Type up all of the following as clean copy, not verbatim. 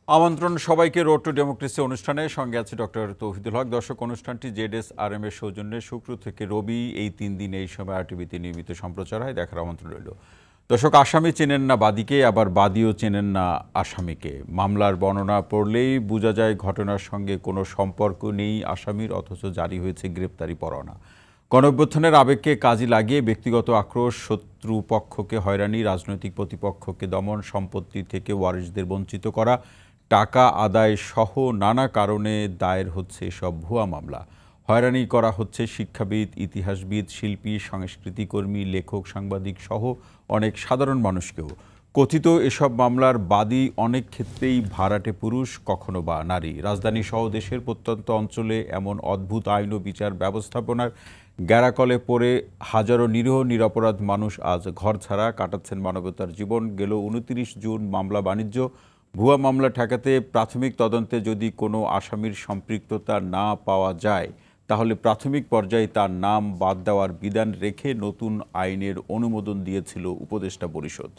আমন্ত্রণ সবাইকে road two democracy অনুষ্ঠানে, সঙ্গে আছে ডক্টর তৌহিদুল হক। দর্শক, অনুষ্ঠানটি জেডএসআরএম এর সৌজন্যে শুক্র থেকে রবি এই 3 দিন এই সময় আরটিভিতে নিয়মিত সম্প্রচার হয়। দেখার আমন্ত্রণ রইল। দর্শক, আসামি চেনেন না বাদীকে, আবার বাদীও চেনেন না আসামিকে। মামলার বর্ণনা পড়লেই বোঝা যায় ঘটনার সঙ্গে কোনো সম্পর্ক নেই আসামির, অথচ জারি হয়েছে গ্রেপ্তারি পরোয়ানা। গণঅভ্যুত্থানের আবেগকে কাজে লাগিয়ে ব্যক্তিগত আক্রোশ, শত্রু পক্ষকে হয়রানি, রাজনৈতিক প্রতিপক্ষকে দমন, সম্পত্তি থেকে ওয়ারিশদের বঞ্চিত করা, টাকা আদায় সহ নানা কারণে দায়ের হচ্ছে এসব ভুয়া মামলা। হয়রানি করা হচ্ছে শিক্ষাবিদ, ইতিহাসবিদ, শিল্পী, সংস্কৃতিকর্মী, লেখক, সাংবাদিক সহ অনেক সাধারণ মানুষকেও। কথিত এসব মামলার বাদী অনেক ক্ষেত্রেই ভাড়াটে পুরুষ, কখনো বা নারী। রাজধানী সহ দেশের প্রত্যন্ত অঞ্চলে এমন অদ্ভুত আইন ও বিচার ব্যবস্থাপনার গ্যারাকলে পড়ে হাজারো নিরীহ নিরপরাধ মানুষ আজ ঘরছাড়া, কাটাচ্ছেন মানবতার জীবন। গেল 29 জুন মামলা বাণিজ্য। ভুয়া মামলা ঠেকাতে প্রাথমিক তদন্তে যদি কোনো আসামির সম্পৃক্ততা না পাওয়া যায়, তাহলে প্রাথমিক পর্যায়ে তার নাম বাদ দেওয়ার বিধান রেখে নতুন আইনের অনুমোদন দিয়েছিল উপদেষ্টা পরিষদ।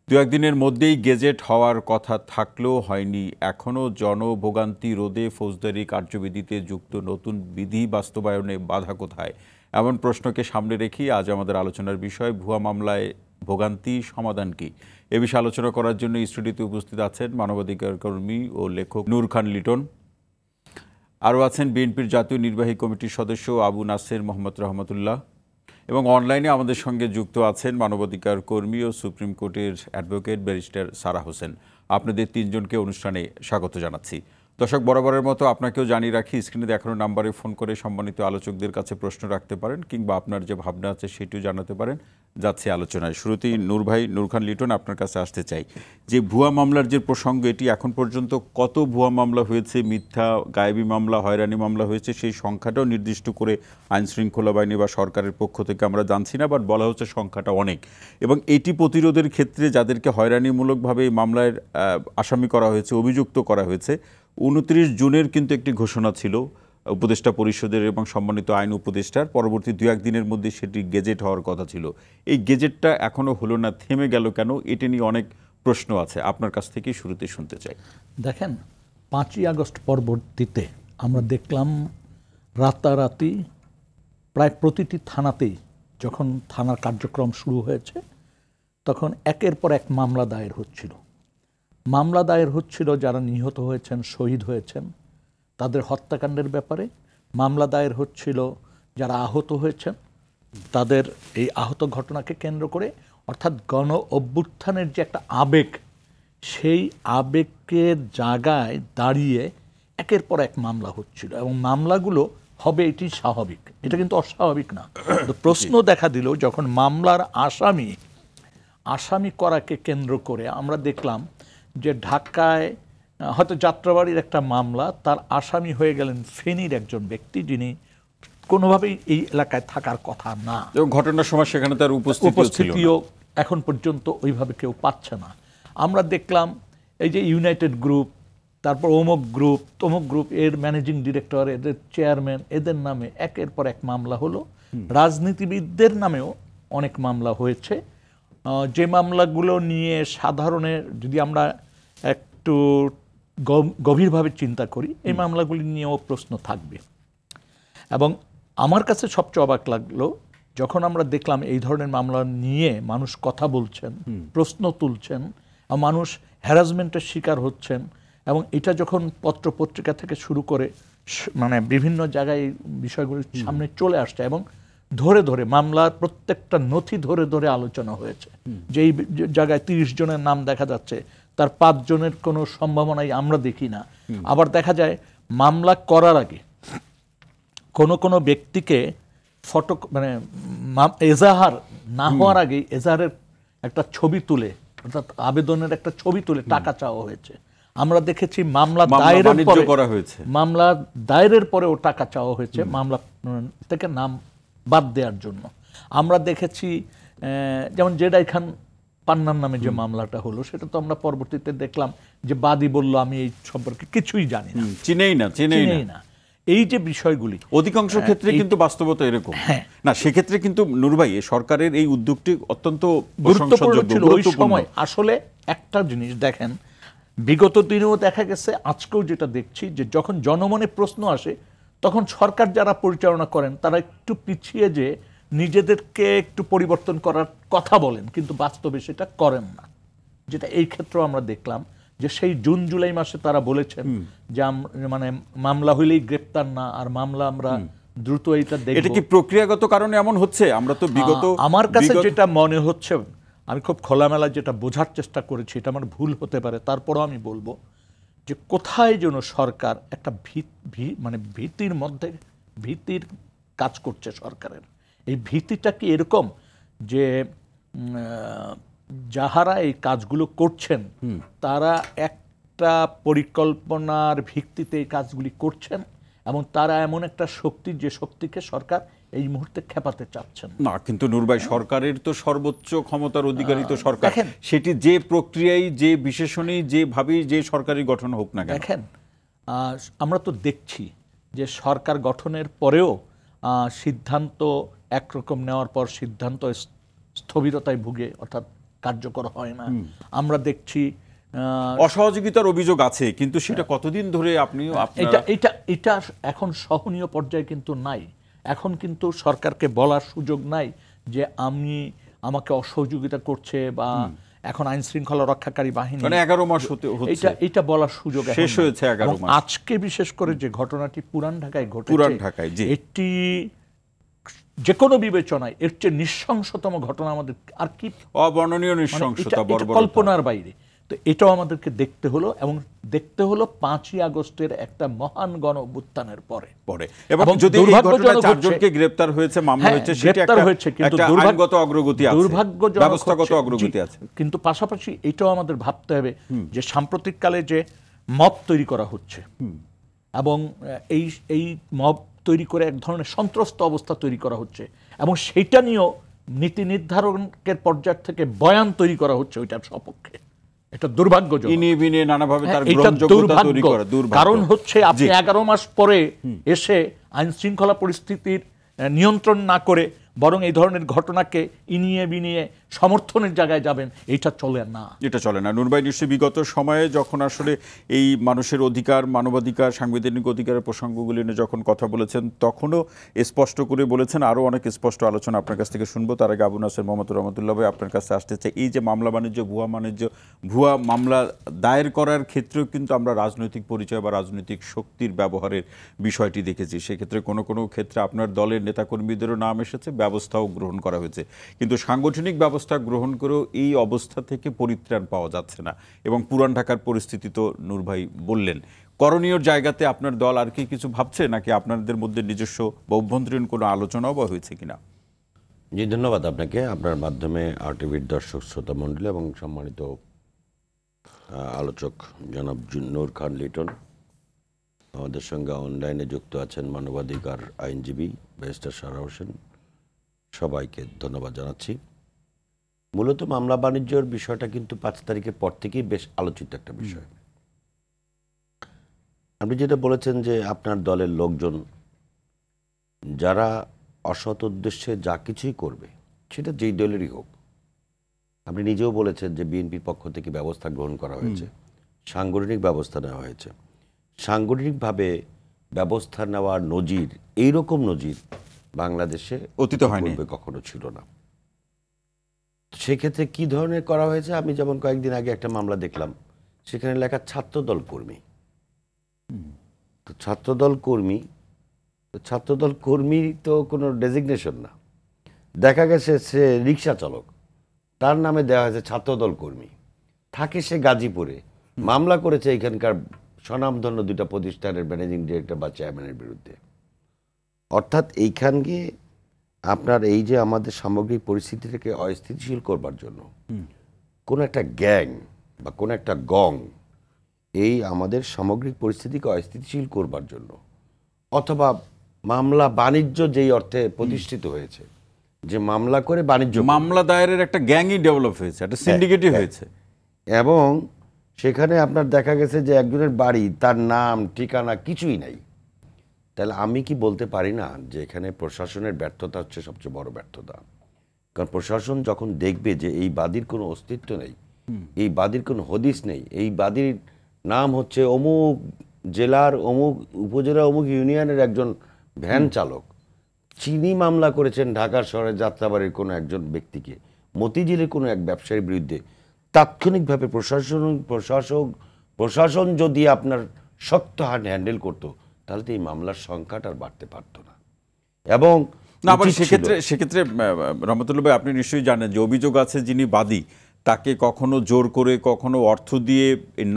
2-1 দিনের মধ্যেই গেজেট হওয়ার কথা থাকলেও হয়নি। এখনও জনভোগান্তি রোধে ফৌজদারি কার্যবিধিতে যুক্ত নতুন বিধি বাস্তবায়নে বাধা কোথায়? এমন প্রশ্নকে সামনে রেখেই আজ আমাদের আলোচনার বিষয় ভুয়া মামলায় ভোগান্তি, সমাধান কি? এ বিষয়ে আলোচনা করার জন্য স্টুডিওতে উপস্থিত আছেন মানবাধিকার কর্মী ও লেখক নূর খান লিটন। আরও আছেন বিএনপির জাতীয় নির্বাহী কমিটির সদস্য আবু নাসের মোহাম্মদ রহমতুল্লাহ, এবং অনলাইনে আমাদের সঙ্গে যুক্ত আছেন মানবাধিকার কর্মী ও সুপ্রিম কোর্টের অ্যাডভোকেট ব্যারিস্টার সারা হোসেন। আপনাদের 3 জনকে অনুষ্ঠানে স্বাগত জানাচ্ছি। দর্শক, বরাবরের মতো আপনাকেও জানিয়ে রাখি, স্ক্রিনে দেখানো নাম্বারে ফোন করে সম্মানিত আলোচকদের কাছে প্রশ্ন রাখতে পারেন, কিংবা আপনার যে ভাবনা আছে সেটিও জানাতে পারেন। যাচ্ছে আলোচনায়। শুরুতেই নূর খান লিটন, আপনার কাছে আসতে চাই যে ভুয়া মামলার যে প্রসঙ্গ, এটি এখন পর্যন্ত কত ভুয়া মামলা হয়েছে, মিথ্যা গায়েবী মামলা, হয়রানি মামলা হয়েছে, সেই সংখ্যাটাও নির্দিষ্ট করে আইন শৃঙ্খলা বাহিনী বা সরকারের পক্ষ থেকে আমরা জানছি না, বাট বলা হচ্ছে সংখ্যাটা অনেক। এবং এটি প্রতিরোধের ক্ষেত্রে যাদেরকে হয়রানিমূলকভাবে এই মামলায় আসামি করা হয়েছে, অভিযুক্ত করা হয়েছে, 29 জুনের কিন্তু একটি ঘোষণা ছিল উপদেষ্টা পরিষদের এবং সম্মানিত আইন উপদেষ্টার। পরবর্তী 2-1 দিনের মধ্যে সেটি গেজেট হওয়ার কথা ছিল। এই গেজেটটা এখনও হলো না, থেমে গেল কেন? এটি নিয়ে অনেক প্রশ্ন আছে, আপনার কাছ থেকেই শুরুতে শুনতে চাই। দেখেন, 5ই আগস্ট পরবর্তীতে আমরা দেখলাম রাতারাতি প্রায় প্রতিটি থানাতেই যখন থানার কার্যক্রম শুরু হয়েছে, তখন একের পর এক মামলা দায়ের হচ্ছিল। মামলা দায়ের হচ্ছিল যারা নিহত হয়েছেন, শহীদ হয়েছেন, তাদের হত্যাকাণ্ডের ব্যাপারে। মামলা দায়ের হচ্ছিল যারা আহত হয়েছেন, তাদের এই আহত ঘটনাকে কেন্দ্র করে। অর্থাৎ গণ অভ্যুত্থানের যে একটা আবেগ, সেই আবেগের জায়গায় দাঁড়িয়ে একের পর এক মামলা হচ্ছিল, এবং মামলাগুলো হবে এটি স্বাভাবিক, এটা কিন্তু অস্বাভাবিক না। তো প্রশ্ন দেখা দিল যখন মামলার আসামি করাকে কেন্দ্র করে আমরা দেখলাম যে ঢাকায় হয়তো যাত্রাবাড়ির একটা মামলা, তার আসামি হয়ে গেলেন ফেনীর একজন ব্যক্তি, যিনি কোনোভাবেই এই এলাকায় থাকার কথা না, এবং ঘটনার সময় সেখানে তার উপস্থিতিও এখন পর্যন্ত ওইভাবে কেউ পাচ্ছে না। আমরা দেখলাম এই যে ইউনাইটেড গ্রুপ, তারপর অমুক গ্রুপ, তমুক গ্রুপ, এর ম্যানেজিং ডিরেক্টর, এদের চেয়ারম্যান, এদের নামে একের পর এক মামলা হলো। রাজনীতিবিদদের নামেও অনেক মামলা হয়েছে, যে মামলাগুলো নিয়ে সাধারণের, যদি আমরা একটু গভীরভাবে চিন্তা করি, এই মামলাগুলি নিয়েও প্রশ্ন থাকবে। এবং আমার কাছে সবচেয়ে অবাক লাগলো যখন আমরা দেখলাম এই ধরনের মামলা নিয়ে মানুষ কথা বলছেন, প্রশ্ন তুলছেন, মানুষ হ্যারাসমেন্টের শিকার হচ্ছেন, এবং এটা যখন পত্রপত্রিকা থেকে শুরু করে মানে বিভিন্ন জায়গায় বিষয়গুলি সামনে চলে আসছে, এবং ধরে ধরে মামলার প্রত্যেকটা নথি ধরে ধরে আলোচনা হয়েছে। যেই জায়গায় 30 জনের নাম দেখা যাচ্ছে, তার 5 জনের কোনো সম্ভাবনাই আমরা দেখি না। আবার দেখা যায় মামলা করার আগে কোনো ব্যক্তিকে মানে এজাহার না হওয়ার আগে এজাহারের একটা ছবি তুলে, অর্থাৎ আবেদনের একটা ছবি তুলে টাকা চাওয়া হয়েছে। আমরা দেখেছি মামলা দায়েরের পরেও টাকা চাওয়া হয়েছে মামলা থেকে নাম বাদ দেওয়ার জন্য। আমরা দেখেছি যেমন জেডাই খান পান্নার নামে যে মামলাটা হলো, সেটা তো আমরা পরবর্তীতে দেখলাম যে বাদী বলল আমি এই সম্পর্কে কিছুই জানি না, চিনেই না। এই যে বিষয়গুলি অধিকাংশ ক্ষেত্রে কিন্তু বাস্তবতা এরকম না। সেক্ষেত্রে কিন্তু নূর ভাই, সরকারের এই উদ্যোগটি অত্যন্ত গুরুত্বপূর্ণ ছিল ওই সময়। আসলে একটা জিনিস দেখেন, বিগত দিনেও দেখা গেছে, আজকেও যেটা দেখছি, যে যখন জনমনে প্রশ্ন আসে তখন সরকার যারা পরিচালনা করেন তারা একটু পিছিয়ে যে নিজেদেরকে একটু পরিবর্তন করার কথা বলেন, কিন্তু বাস্তবে সেটা করেন না। যেটা এই ক্ষেত্রে আমরা দেখলাম যে সেই জুন জুলাই মাসে তারা বলেছেন যে মানে মামলা হইলেই গ্রেপ্তার না, আর মামলা আমরা দ্রুত এটা দেখব। এটা কি প্রক্রিয়াগত কারণে এমন হচ্ছে? আমরা তো বিগত, আমার কাছে যেটা মনে হচ্ছে, আমি খুব খোলামেলা যেটা বোঝার চেষ্টা করেছি, এটা আমার ভুল হতে পারে, তারপরও আমি বলবো যে কোথায় যেন সরকার একটা মানে ভীতির মধ্যে ভীতির কাজ করছে সরকারের। এই ভীতিটা কি এরকম যে যাহারা এই কাজগুলো করছেন তারা একটা পরিকল্পনার ভিত্তিতে এই কাজগুলি করছেন, এবং তারা এমন একটা শক্তি, যে শক্তিকে সরকার এই মুহূর্তে খেপাতে চাচ্ছেন না। কিন্তু নূর ভাই, সরকারের তো সর্বোচ্চ ক্ষমতার অধিকারী তো সরকার, সেটি যে প্রক্রিয়ায়, যে বিশেষণেই, যেভাবেই যে সরকারি গঠন হোক না কেন। দেখেন, আমরা তো দেখছি যে সরকার গঠনের পরেও সিদ্ধান্ত একরকম নেওয়ার পর সিদ্ধান্ত স্থবিরতায় ভুগে, অর্থাৎ কার্যকর হয় না। আমরা দেখছি অসহযোগিতার অভিযোগ আছে, কিন্তু সেটা কতদিন ধরে এটা এখন সহনীয় পর্যায়ে কিন্তু নাই। এখন কিন্তু সরকারকে বলার সুযোগ নাই যে আমাকে অসহযোগিতা করছে, বা এখন আইন শৃঙ্খলা রক্ষাকারী বাহিনী, মানে 11 মাস হচ্ছে এটা বলার সুযোগ শেষ হয়েছে। 11 মাস। আজকে বিশেষ করে যে ঘটনাটি পুরান ঢাকায় ঘটেছে, পুরান ঢাকায়, জি, এটি যে কোনো বিবেচনায় এর চেয়ে নৃশংসতম ঘটনা আমাদের আর কি, অবর্ণনীয় নৃশংসতা, বর্বরতা, কল্পনার বাইরে। তো এটাও আমাদেরকে দেখতে হলো, এবং দেখতে হলো 5ই আগস্টের একটা মহান গণ অভ্যুত্থানের পরে। এবং যদি এই ঘটনায় 4 জনকে গ্রেফতার হয়েছে, মামলা হয়েছে, সেটা একটা আইনগত অগ্রগতি আছে, দুর্ভাগ্যজনক ব্যবস্থাগত অগ্রগতি আছে। কিন্তু পাশাপাশি এটাও আমাদের ভাবতে হবে যে সাম্প্রতিককালে যে মব তৈরি করা হচ্ছে, এবং এই মব তৈরি করে এক ধরনের সন্ত্রস্ত অবস্থা তৈরি করা হচ্ছে, এবং সেইটা নিয়েও নীতি নির্ধারণের পর্যায় থেকে বয়ান তৈরি করা হচ্ছে ওইটার সপক্ষে। এটা দুর্ভাগ্যজনক। নানাভাবে তার গ্রহণযোগ্যতা তৈরি করা দুর্ভাগ্য। কারণ হচ্ছে আপনি 11 মাস পরে এসে আইন শৃঙ্খলা পরিস্থিতির নিয়ন্ত্রণ না করে বরং এই ধরনের ঘটনাকে ইনিয়ে বিনিয়ে সমর্থনের জায়গায় যাবেন, এটা চলে না। এটা চলে না। নূর ভাই, নিশ্চয়ই বিগত সময়ে যখন আসলে এই মানুষের অধিকার, মানবাধিকার, সাংবিধানিক অধিকারের প্রসঙ্গগুলি নিয়ে যখন কথা বলেছেন, তখনও স্পষ্ট করে বলেছেন। আরও অনেক স্পষ্ট আলোচনা আপনার কাছ থেকে শুনবো। তার আগে আবু নাসের মোহাম্মদ রহমতুল্লাহ ভাই, আপনার কাছে আসতে চাই, এই যে মামলা বাণিজ্য, ভুয়া মামলা দায়ের করার ক্ষেত্রেও কিন্তু আমরা রাজনৈতিক পরিচয় বা রাজনৈতিক শক্তির ব্যবহারের বিষয়টি দেখেছি। সেক্ষেত্রে কোনো কোনো ক্ষেত্রে আপনার দলের নেতাকর্মীদেরও নাম এসেছে, ব্যবস্থাও গ্রহণ করা হয়েছে, কিন্তু সাংগঠনিক ব্যবস্থা গ্রহণ করেও এই অবস্থা থেকে পরিত্রাণ পাওয়া যাচ্ছে না। এবং পুরান ঢাকার পরিস্থিতি তো নূর ভাই বললেন। করণীয় জায়গাতে আপনার দল আর কি কিছু ভাবছে, নাকি আপনাদের মধ্যে নিজস্ব বা অভ্যন্তরীণ কোনো আলোচনাও বা হয়েছে কিনা? জি, ধন্যবাদ আপনাকে, আপনার মাধ্যমে আরটিভির দর্শক শ্রোতা মণ্ডলী এবং সম্মানিত আলোচক জনাব নূর খান লিটন। আমাদের সঙ্গে অনলাইনে যুক্ত আছেন মানবাধিকার আইনজীবী ব্যারিস্টার সারা হোসেন। সবাইকে ধন্যবাদ জানাচ্ছি। মূলত মামলা বাণিজ্যর বিষয়টা কিন্তু 5 তারিখের পর থেকেই বেশ আলোচিত একটা বিষয়। আপনি যেটা বলেছেন যে আপনার দলের লোকজন যারা অসৎ উদ্দেশ্যে যা কিছুই করবে, সেটা যেই দলেরই হোক, আপনি নিজেও বলেছেন যে বিএনপির পক্ষ থেকে ব্যবস্থা গ্রহণ করা হয়েছে, সাংগঠনিক ব্যবস্থা নেওয়া হয়েছে। সাংগঠনিকভাবে ব্যবস্থা নেওয়ার নজির, এইরকম নজির বাংলাদেশে অতীতে হয়নি, কখনো ছিল না। সেক্ষেত্রে কি ধরনের করা হয়েছে, আমি যেমন কয়েকদিন আগে একটা মামলা দেখলাম, সেখানে লেখা ছাত্রদল কর্মী। তো ছাত্রদল কর্মী তো কোনো ডেজিগনেশন না। দেখা গেছে সে রিক্সা চালক, তার নামে দেওয়া হয়েছে ছাত্রদল কর্মী, থাকে সে গাজীপুরে, মামলা করেছে এখানকার স্বনামধন্য 2টা প্রতিষ্ঠানের ম্যানেজিং ডিরেক্টর বা চেয়ারম্যানের বিরুদ্ধে। অর্থাৎ এইখানে আপনার এই যে আমাদের সামগ্রিক পরিস্থিতিটাকে অস্থিতিশীল করবার জন্য কোন একটা গ্যাং বা কোন একটা গং এই আমাদের সামগ্রিক পরিস্থিতিকে অস্থিতিশীল করবার জন্য, অথবা মামলা বাণিজ্য যেই অর্থে প্রতিষ্ঠিত হয়েছে, যে মামলা করে বাণিজ্য, মামলা দায়েরের একটা গ্যাংই ডেভেলপ হয়েছে, একটা সিন্ডিকেটই হয়েছে। এবং সেখানে আপনার দেখা গেছে যে একজনের বাড়ি, তার নাম ঠিকানা কিছুই নাই। তাহলে আমি কি বলতে পারি না যে এখানে প্রশাসনের ব্যর্থতা হচ্ছে সবচেয়ে বড় ব্যর্থতা? কারণ প্রশাসন যখন দেখবে যে এই বাদীর কোনো অস্তিত্ব নেই, এই বাদীর কোনো হদিস নেই। এই বাদীর নাম হচ্ছে অমুক জেলার অমুক উপজেলা অমুক ইউনিয়নের একজন ভ্যান চালক। চিনি মামলা করেছেন ঢাকা শহরের যাত্রাবাড়ির কোনো একজন ব্যক্তিকে, মতিঝিলের কোনো এক ব্যবসায়ীর বিরুদ্ধে। তাৎক্ষণিকভাবে প্রশাসন যদি আপনার শক্ত হাত হ্যান্ডেল করতো, তাহলে তো এই মামলার সংখ্যাটা আর বাড়তে পারতো না। এবং না, আবার সেক্ষেত্রে রহমতুল্লাহ ভাই, আপনি নিশ্চয়ই জানেন যে অভিযোগ আছে যিনি বাদী, তাকে কখনো জোর করে কখনো অর্থ দিয়ে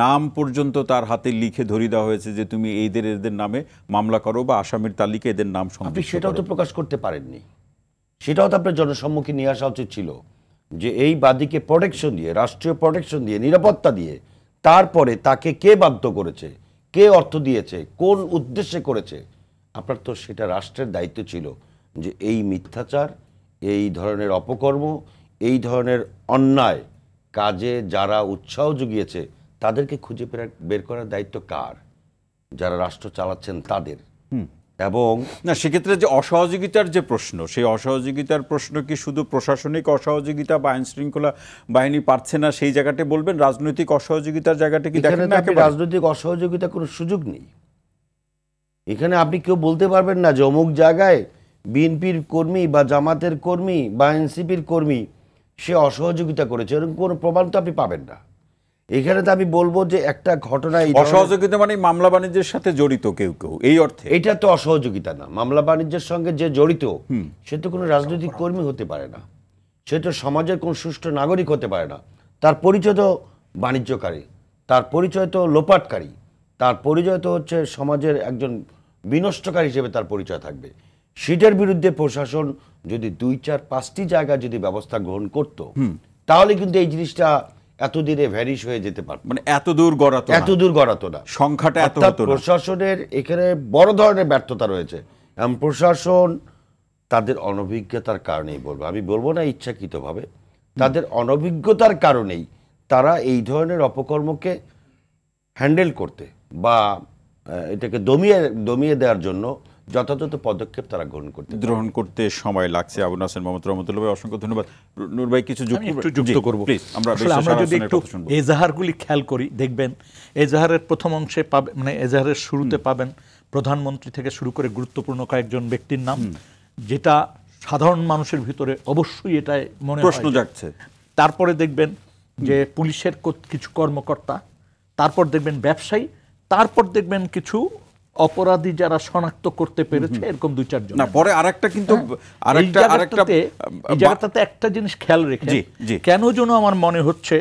নাম পর্যন্ত তার হাতে লিখে ধরিয়ে দেওয়া হয়েছে যে তুমি এদের নামে মামলা করো বা আসামির তালিকা এদের নাম আপনি সংযুক্ত সেটাও তো করো। প্রকাশ করতে পারেননি। সেটাও তো আপনার জনসম্মুখে নিয়ে আসা উচিত ছিল যে এই বাদীকে প্রোটেকশন দিয়ে, রাষ্ট্রীয় প্রোটেকশন দিয়ে, নিরাপত্তা দিয়ে, তারপরে তাকে কে বাধ্য করেছে, কে অর্থ দিয়েছে, কোন উদ্দেশ্যে করেছে। আপনার তো সেটা রাষ্ট্রের দায়িত্ব ছিল যে এই মিথ্যাচার, এই ধরনের অপকর্ম, এই ধরনের অন্যায় কাজে যারা উৎসাহ জুগিয়েছে তাদেরকে খুঁজে বের করার দায়িত্ব কার? যারা রাষ্ট্র চালাচ্ছেন তাদের। এবং না, সেক্ষেত্রে যে অসহযোগিতার যে প্রশ্ন, সেই অসহযোগিতার প্রশ্ন কি শুধু প্রশাসনিক অসহযোগিতা বা আইন শৃঙ্খলা বাহিনী পারছে না সেই জায়গাটা বলবেন? রাজনৈতিক অসহযোগিতার জায়গাটা কি দেখেন না? রাজনৈতিক অসহযোগিতা কোনো সুযোগ নেই এখানে। আপনি কেউ বলতে পারবেন না যে অমুক জায়গায় বিএনপির কর্মী বা জামাতের কর্মী বা এনসিপির কর্মী সে অসহযোগিতা করেছে, এরকম কোনো প্রমাণ তো আপনি পাবেন না। এখানে তো আমি বলবো যে একটা ঘটনা, অসহযোগিতা মানে মামলা বাণিজ্যের সাথে জড়িত কেউ কেউ, এই অর্থে এটা তো অসহযোগিতা না। মামলা বাণিজ্যের সঙ্গে যে জড়িত সে তো কোনো রাজনৈতিক কর্মী হতে পারে না, সে তো সমাজের কোন সুষ্ঠু নাগরিক হতে পারে না। তার পরিচয় তো বাণিজ্যকারী, তার পরিচয় তো লোপাটকারী, তার পরিচয় তো হচ্ছে সমাজের একজন বিনষ্টকারী হিসেবে তার পরিচয় থাকবে। সেটার বিরুদ্ধে প্রশাসন যদি 2-4-5টি জায়গায় যদি ব্যবস্থা গ্রহণ করত, তাহলে কিন্তু এই জিনিসটা এতদিনে ভ্যানিশ হয়ে যেতে পারত। মানে এত দূর গড়াতো না, সংখ্যাটা এত হতো না। প্রশাসনের এখানে বড় ধরনের ব্যর্থতা রয়েছে। এবং প্রশাসন তাদের অনভিজ্ঞতার কারণেই বলবো, আমি বলবো না ইচ্ছাকৃতভাবে, তাদের অনভিজ্ঞতার কারণেই তারা এই ধরনের অপকর্মকে হ্যান্ডেল করতে বা এটাকে দমিয়ে দেওয়ার জন্য যথাযথ পদক্ষেপ তারা গ্রহণ করতে সময় লাগছে। আবু নাসের মোহাম্মদ রহমতুল্লাহ ভাই, অসংখ্য ধন্যবাদ। নূর ভাই কিছু যুক্ত করব প্লিজ। আমরা যদি একটু এজাহারগুলি খেয়াল করি, দেখবেন এজাহারের প্রথম অংশে পাবেন, মানে এজাহারের শুরুতে পাবেন প্রধানমন্ত্রী থেকে শুরু করে গুরুত্বপূর্ণ কয়েকজন ব্যক্তির নাম, যেটা সাধারণ মানুষের ভিতরে অবশ্যই এটা মনে প্রশ্ন জাগছে। তারপরে দেখবেন যে পুলিশের কিছু কর্মকর্তা, তারপর দেখবেন ব্যবসায়ী, তারপর দেখবেন কিছু অপরাধী যারা শনাক্ত করতে পেরেছে এরকম 2-4 জন। না, পরে আরেকটা কিন্তু এই জায়গাটাতে একটা জিনিস খেয়াল রেখে, কেন যেন আমার মনে হচ্ছে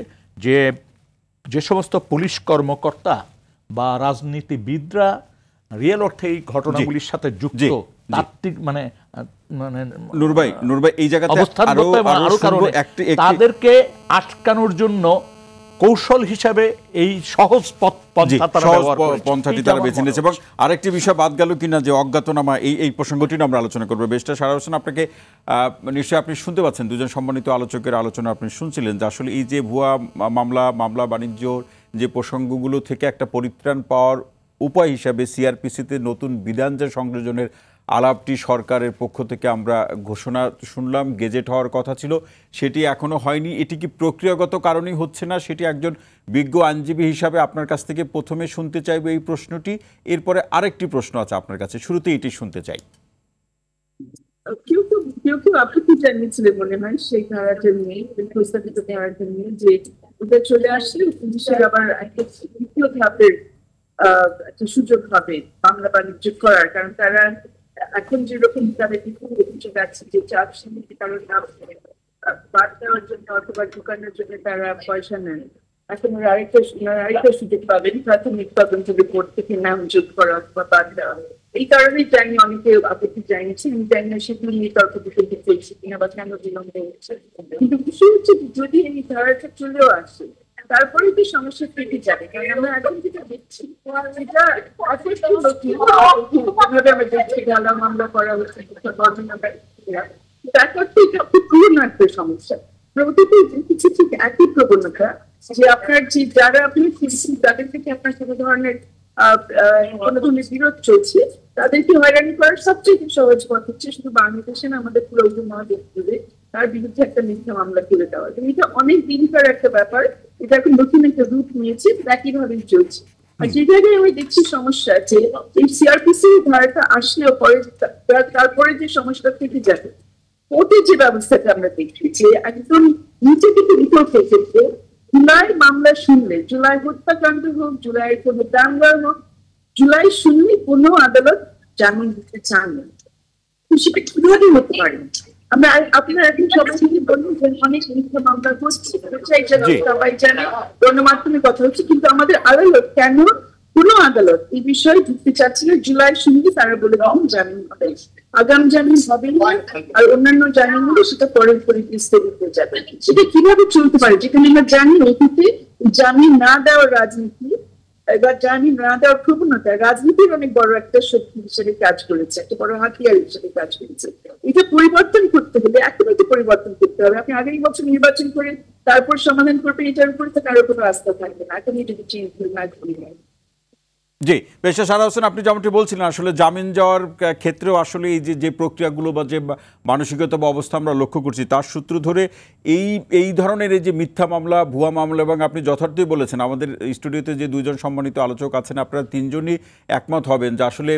যে সমস্ত পুলিশ কর্মকর্তা বা রাজনীতিবিদরা রিয়েল অর্থে এই ঘটনাগুলির সাথে যুক্ত, তাত্ত্বিক মানে নূর ভাই এই জায়গাতে তাদেরকে আটকানোর জন্য কৌশল হিসাবে এই সহজ পন্থাটি তারা বেছে নিয়েছে। এবং আরেকটি বিষয় বাদ গেল কিনা যে অজ্ঞাতনামা, এই প্রসঙ্গটি আমরা আলোচনা করবো। বেশটা সারা হোসেন, আপনাকে নিশ্চয়ই আপনি শুনতে পাচ্ছেন, দুজন সম্মানিত আলোচকের আলোচনা আপনি শুনছিলেন যে আসলে এই যে ভুয়া মামলা বাণিজ্য যে প্রসঙ্গগুলো থেকে একটা পরিত্রাণ পাওয়ার উপায় হিসাবে সিআরপিসিতে নতুন বিধান যে সংযোজনের আলাপটি সরকারের পক্ষ থেকে আমরা ঘোষণা শুনলাম, গেজেট হওয়ার কথা ছিল, সেটি এখনো হয়নি। এটি কি প্রক্রিয়াগত কারণেই হচ্ছে না? সেটি একজন বিজ্ঞ আইনজীবী হিসাবে আপনার কাছ থেকে প্রথমে শুনতে চাইবো এই প্রশ্নটি, এরপরে আরেকটি প্রশ্ন আছে আপনার কাছে, শুরুতে এটি শুনতে চাই। কেউ আপত্তি জানিয়েছিলেন মনে হয় সেই ধারাটা নিয়ে, প্রস্তাবিত ধারাটা নিয়ে, যে ওটা চলে আসলে পুলিশের আবার একটা দ্বিতীয় ধাপের একটা সুযোগ হবে বাংলা বাণিজ্য করার। কারণ তারা এখন যেরকম তাদের অভিযোগ আছে যে চাপ সীমিত কারণ বাদ দেওয়ার জন্য অথবা ঢোকানোর জন্য তারা পয়সা নেন, এখন আরেকটা সুযোগ পাবেন প্রাথমিক তদন্ত রিপোর্ট থেকে নাম যোগ করা অথবা বাদ দেওয়া। এই কারণেই জানি অনেকে আপত্তি জানিয়েছে, আমি জানি না সেগুলো নিয়ে তর্ক বিতর্ক চলছে কিনা বা কেন বিলম্ব হচ্ছে। কিন্তু বিষয় হচ্ছে যদি এই ধারাটা চলেও আসে তারপরে কি সমস্যা থেকে যাবে। কারণ আমরা এখন যেটা দেখছি সেটা আমরা দেখছি ঢালা মামলা করা হচ্ছে, তারপর থেকে খুব পুরনো একটা সমস্যা। প্রকৃতি কিছু ঠিক একই প্রবণতা যে আপনার যে যারা আপনি খুঁজছেন তাদের থেকে আপনার কোনো ধরনের কোনো ধরনের বিরোধ চলছে, তাদেরকে হয়রানি করার সবচেয়ে সহজ পথ হচ্ছে শুধু বাংলাদেশে না আমাদের পুরো উপমহাদেশ জুড়ে তার বিরুদ্ধে একটা মিথ্যা মামলা তুলে দেওয়া। এটা অনেক দিনকার একটা ব্যাপার এটা এখন নতুন একটা রূপ নিয়েছে, একইভাবেই চলছে। আর যে জায়গায় আমি দেখছি সমস্যা আছে, এই সিআরপিসি ধারাটা আসলেও পরে তারপরে যে সমস্যা থেকে যাবে, কোর্টের যে ব্যবস্থাটা আমরা দেখছি যে একদম নিচে থেকে রিপোর্ট এসেছে, জুলাই মামলা শুনলে, জুলাই হত্যাকাণ্ড হোক, জুলাইয়ের কোনো দাঙ্গা হোক, জুলাই শুনলে কোনো আদালত জামিন দিতে চান না। সেটা কিভাবে হতে পারে? আমরা আপনারা এখন সবাই বলুন যে অনেক মিথ্যা মামলা হচ্ছে, সবাই জানে, গণমাধ্যমে কথা হচ্ছে, কিন্তু আমাদের আদালত কেন কোনো আদালত এই বিষয়ে ঢুকতে চাচ্ছে না? জুলাই শুনলে তারা বলে দেন জামিন হবে, আগাম জামিন হবে না, আর অন্যান্য জামিন হলে সেটা পরের স্থগিত হয়ে যাবে। সেটা কিভাবে চলতে পারে যেখানে আমরা জানি অতীতে জামিন না দেওয়ার রাজনীতি, এবার জামিন না দেওয়ার প্রবণতা রাজনীতির অনেক বড় একটা শক্তি হিসেবে কাজ করেছে, একটা বড় হাতিয়ার হিসেবে কাজ করেছে। এটা পরিবর্তন করতে হলে এখনই তো পরিবর্তন করতে হবে। আপনি আগামী বছর নির্বাচন করে তারপর সমাধান করবেন, এটার উপরে তো কারো কোনো আস্থা থাকবে না। এখন এটা চেঞ্জ করবে। জি, বেশা সারা হোসেন, আপনি যেমনটি বলছিলেন আসলে জামিন যাওয়ার ক্ষেত্রেও আসলে এই যে প্রক্রিয়াগুলো বা যে মানসিকতা বা অবস্থা আমরা লক্ষ্য করছি, তার সূত্র ধরে এই ধরনের এই যে মিথ্যা মামলা, ভুয়া মামলা, এবং আপনি যথার্থই বলেছেন আমাদের স্টুডিওতে যে দুইজন সম্মানিত আলোচক আছেন আপনারা তিনজনই একমত হবেন যে আসলে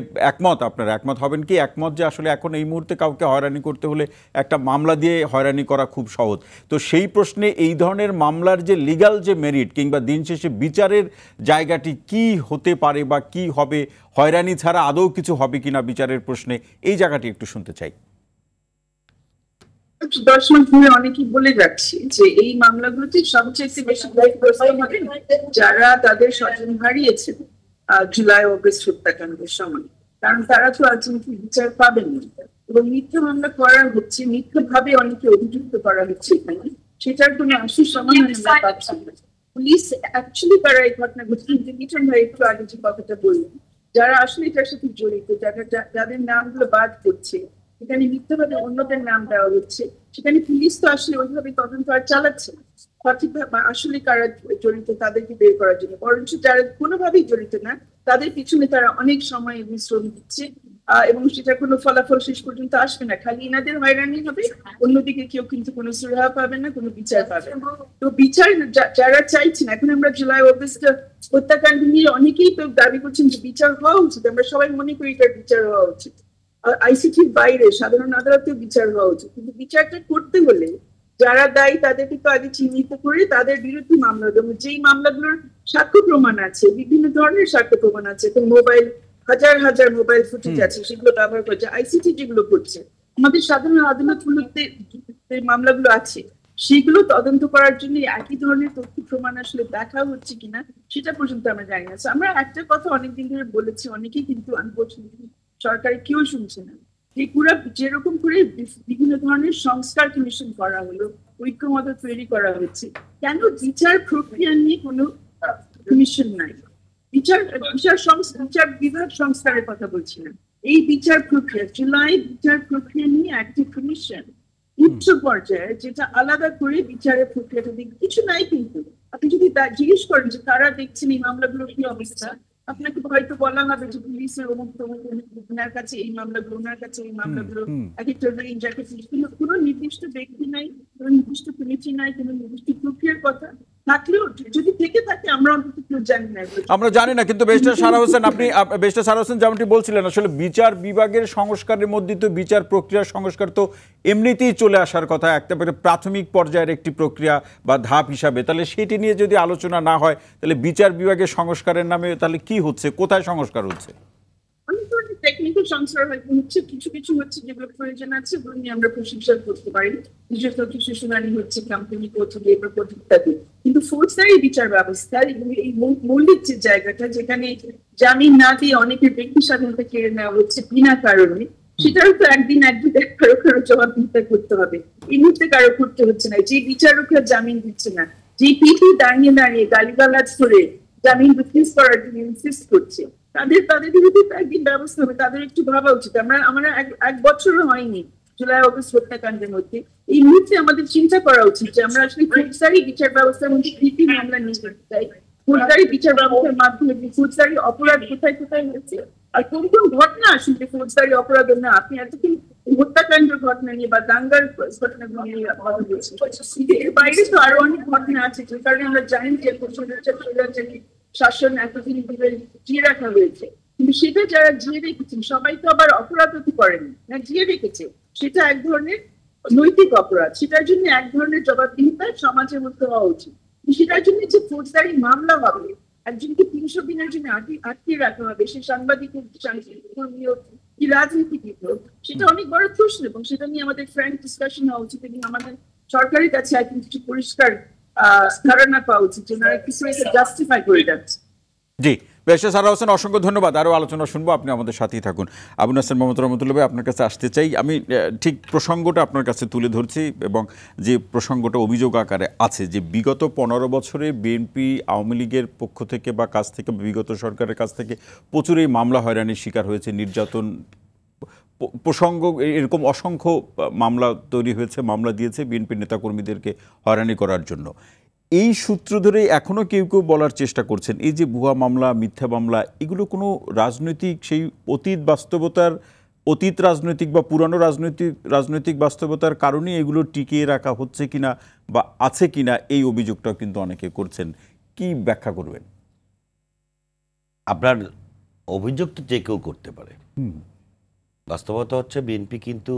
আপনারা একমত হবেন কি একমত যে আসলে এখন এই মুহূর্তে কাউকে হয়রানি করতে হলে একটা মামলা দিয়ে হয়রানি করা খুব সহজ। তো সেই প্রশ্নে এই ধরনের মামলার যে লিগ্যাল যে মেরিট কিংবা দিন শেষে বিচারের জায়গাটি কি হতে পারে বা কি হবে, হয়রানি ছাড়া আদৌ কিছু হবে কিনা বিচারের প্রশ্নে, এই জায়গাটি একটু শুনতে চাই। 10 মাস ধরে অনেকেই বলে যাচ্ছি যে এই মামলাগুলোতে সবচেয়ে বেশি ক্ষতিগ্রস্ত হবেন যারা তাদের স্বজন হারিয়েছেন জুলাই অগস্ট হত্যাকাণ্ডের সময়, কারণ তারা তো আলটিমেটলি বিচার পাবেন না। এবং মিথ্যা মামলা করা হচ্ছে, মিথ্যা ভাবে অনেকে অভিযুক্ত করা হচ্ছে এখানে, সেটার কোনো আশু সমাধান আমরা পাচ্ছি না। পুলিশ অ্যাকচুয়ালি তারা এই ঘটনা ঘটছে, মিঠুন ভাই একটু আগে যে কথাটা বললেন, যারা আসলে এটার সাথে জড়িত, যাদের নামগুলো বাদ করছে, সেখানে মিথ্যাভাবে অন্যদের নাম দেওয়া হচ্ছে, সেখানে পুলিশ তো আসলে ওইভাবে তদন্ত আর চালাচ্ছে না সঠিকভাবে আসলে কারা জড়িত তাদেরকে বের করার জন্য, বরঞ্চ যারা কোনোভাবেই জড়িত না তাদের পিছনে তারা অনেক সময় শ্রম দিচ্ছে, এবং সেটার কোনো ফলাফল শেষ পর্যন্ত আসবে না, খালি এনাদের হয়রানি হবে, অন্যদিকে কেউ কিন্তু কোনো সুরাহা পাবে না, কোনো বিচার পাবে না। তো বিচার যারা চাইছেন, এখন আমরা জুলাই অগস্ট হত্যাকাণ্ড নিয়ে অনেকেই তো দাবি করছেন যে বিচার হওয়া উচিত, আমরা সবাই মনে করি এটার বিচার হওয়া উচিত, আইসিটির বাইরে সাধারণ আদালতেও বিচার হওয়া উচিত, কিন্তু বিচারটা করতে হলে যারা দায়ী তাদেরকে তো আগে চিহ্নিত করে তাদের বিরুদ্ধে মামলা দেবো, যেই মামলাগুলোর সাক্ষ্য প্রমাণ আছে, বিভিন্ন ধরনের সাক্ষ্য প্রমাণ আছে, তো মোবাইল হাজার হাজার মোবাইল ফুটেজ আছে, সেগুলো ব্যবহার করছে, আইসিটি যেগুলো করছে, আমাদের সাধারণ আদালতগুলোতে মামলাগুলো আছে, সেগুলো তদন্ত করার জন্য একই ধরনের তথ্য প্রমাণ আসলে দেখা হচ্ছে কিনা সেটা পর্যন্ত আমরা জানি না। আমরা একটা কথা অনেকদিন ধরে বলেছি, অনেকেই কিন্তু আনফরচুনেটলি সরকারে কেউ শুনছে না, যে পুরো যেরকম করে বিভিন্ন ধরনের সংস্কার কমিশন করা হলো, ঐক্যমত তৈরি করা হচ্ছে, কেন বিচার প্রক্রিয়া নিয়ে কোনো কমিশন নাই? বিচার বিভাগ সংস্কারের কথা বলছি না, এই বিচার প্রক্রিয়া, জুলাই বিচার প্রক্রিয়া নিয়ে একটি কমিশন উচ্চ পর্যায়ে যেটা আলাদা করে বিচারের প্রক্রিয়াটা দিক কিছু নাই। কিন্তু আপনি যদি জিজ্ঞেস করেন যে তারা দেখছেন এই মামলাগুলোর কি অবস্থা, আপনাকে হয়তো বলা হবে যে পুলিশের অমুক তমুক ওনার কাছে এই মামলাগুলো, ওনার কাছে এই মামলাগুলো, এক একটা রেঞ্জ, কোনো নির্দিষ্ট ব্যক্তি নাই, কোনো নির্দিষ্ট কমিটি নাই, কোনো নির্দিষ্ট প্রক্রিয়ার কথা থাকলেও যদি থেকে থাকে আমরা অন্তত কেউ জানি না, আমরা জানি না। কিন্তু বেশটা সারা হোসেন যেমনটি বলছিলেন আসলে বিচার বিভাগের সংস্কারের মধ্যে তো বিচার প্রক্রিয়ার সংস্কার তো এমনিতেই চলে আসার কথা, একেবারে প্রাথমিক পর্যায়ের একটি প্রক্রিয়া বা ধাপ হিসাবে, তাহলে সেটি নিয়ে যদি আলোচনা না হয় তাহলে বিচার বিভাগের সংস্কারের নামে তাহলে কি হচ্ছে, কোথায় সংস্কার হচ্ছে? টেকনিক্যাল সংস্কার হচ্ছে, কিছু কিছু হচ্ছে যেগুলো প্রয়োজন আছে ওগুলো নিয়ে আমরা প্রশংসা করতে পারি, বিশেষত কিছু শুনানি হচ্ছে কোম্পানি কোর্ট, লেবার কোর্ট ইত্যাদি, কিন্তু ফৌজদারি বিচার ব্যবস্থা এই মৌলিক যে জায়গাটা যেখানে জামিন না দিয়ে অনেকের ব্যক্তি স্বাধীনতা কেড়ে নেওয়া হচ্ছে বিনা কারণে, সেটারও তো একদিন কারো জবাবদিহিতা করতে হবে। এই মুহূর্তে কারো করতে হচ্ছে না, যে বিচারকরা জামিন দিচ্ছে না, যে পিঠে দাঁড়িয়ে দাঁড়িয়ে গালিগালাজ করে জামিন রিফিউজ করার জন্য ইনসিস্ট করছে, তাদের বিরুদ্ধে একদিন ব্যবস্থা হবে, তাদের একটু ভাবা উচিত। আমরা এক বছরও হয়নি জুলাই অগস্ট হত্যাকাণ্ডের মধ্যে, এই মুহূর্তে আমাদের চিন্তা করা উচিত যে আমরা আসলে ফৌজদারি বিচার ব্যবস্থার মধ্যে কি কি মামলা নিয়ে করতে চাই, ফৌজদারি বিচার ব্যবস্থার মাধ্যমে ফৌজদারি অপরাধ কোথায় কোথায় হয়েছে, আর কোন কোন ঘটনা আসলে ফৌজদারি অপরাধ না। আপনি এতক্ষণ হত্যাকাণ্ডের ঘটনা নিয়ে বা দাঙ্গার ঘটনাগুলো নিয়ে কথা বলছি, এর বাইরে তো আরো অনেক ঘটনা আছে যে কারণে আমরা জানি যে স্বৈরাচারী শাসন এতদিন ধরে জিয়ে রাখা হয়েছে, কিন্তু সেটা যারা জিয়ে রেখেছেন সবাই তো আবার অপরাধ করেনি না, জিয়ে রেখেছে, সেটা এক ধরনের নৈতিক অপরাধ, সেটার জন্য এক ধরনের জবাবদিহিতা সমাজের মধ্যে হওয়া উচিত। সেটার জন্য যে ফৌজদারি মামলা হবে, একজনকে 300 দিনের জন্য আটকে রাখা হবে, সে সাংবাদিক কর্মী হোক কি রাজনীতিবিদ হোক, সেটা অনেক বড় প্রশ্ন এবং সেটা নিয়ে আমাদের ফ্র্যাঙ্ক ডিসকাশন হওয়া উচিত এবং আমাদের সরকারের কাছে এখন কিছু পরিষ্কার ধারণা পাওয়া উচিত যে ওনারা কিছু জাস্টিফাই করে যাচ্ছে। জি, বেশে সারা হোসেন, অসংখ্য ধন্যবাদ। আরও আলোচনা শুনবো, আপনি আমাদের সাথেই থাকুন। আবু নাসের মোহাম্মদ রহমতুল্লাহ ভাই, আপনার কাছে আসতে চাই। আমি ঠিক প্রসঙ্গটা আপনার কাছে তুলে ধরছি এবং যে প্রসঙ্গটা অভিযোগ আকারে আছে যে বিগত 15 বছরে বিএনপি আওয়ামী লীগের পক্ষ থেকে বা কাছ থেকে, বিগত সরকারের কাছ থেকে প্রচুর এই মামলা হয়রানির শিকার হয়েছে, নির্যাতন প্রসঙ্গ এরকম অসংখ্য মামলা তৈরি হয়েছে, মামলা দিয়েছে বিএনপির নেতাকর্মীদেরকে হয়রানি করার জন্য। এই সূত্র ধরে এখনও কেউ কেউ বলার চেষ্টা করছেন এই যে ভুয়া মামলা, মিথ্যা মামলা, এগুলো কোনো রাজনৈতিক সেই অতীত রাজনৈতিক বা পুরানো রাজনৈতিক বাস্তবতার কারণে এগুলো টিকিয়ে রাখা হচ্ছে কিনা বা আছে কিনা, এই অভিযোগটাও কিন্তু অনেকে করছেন। কি ব্যাখ্যা করবেন? আপনার অভিযোগ তো যে কেউ করতে পারে, বাস্তবতা হচ্ছে বিএনপি কিন্তু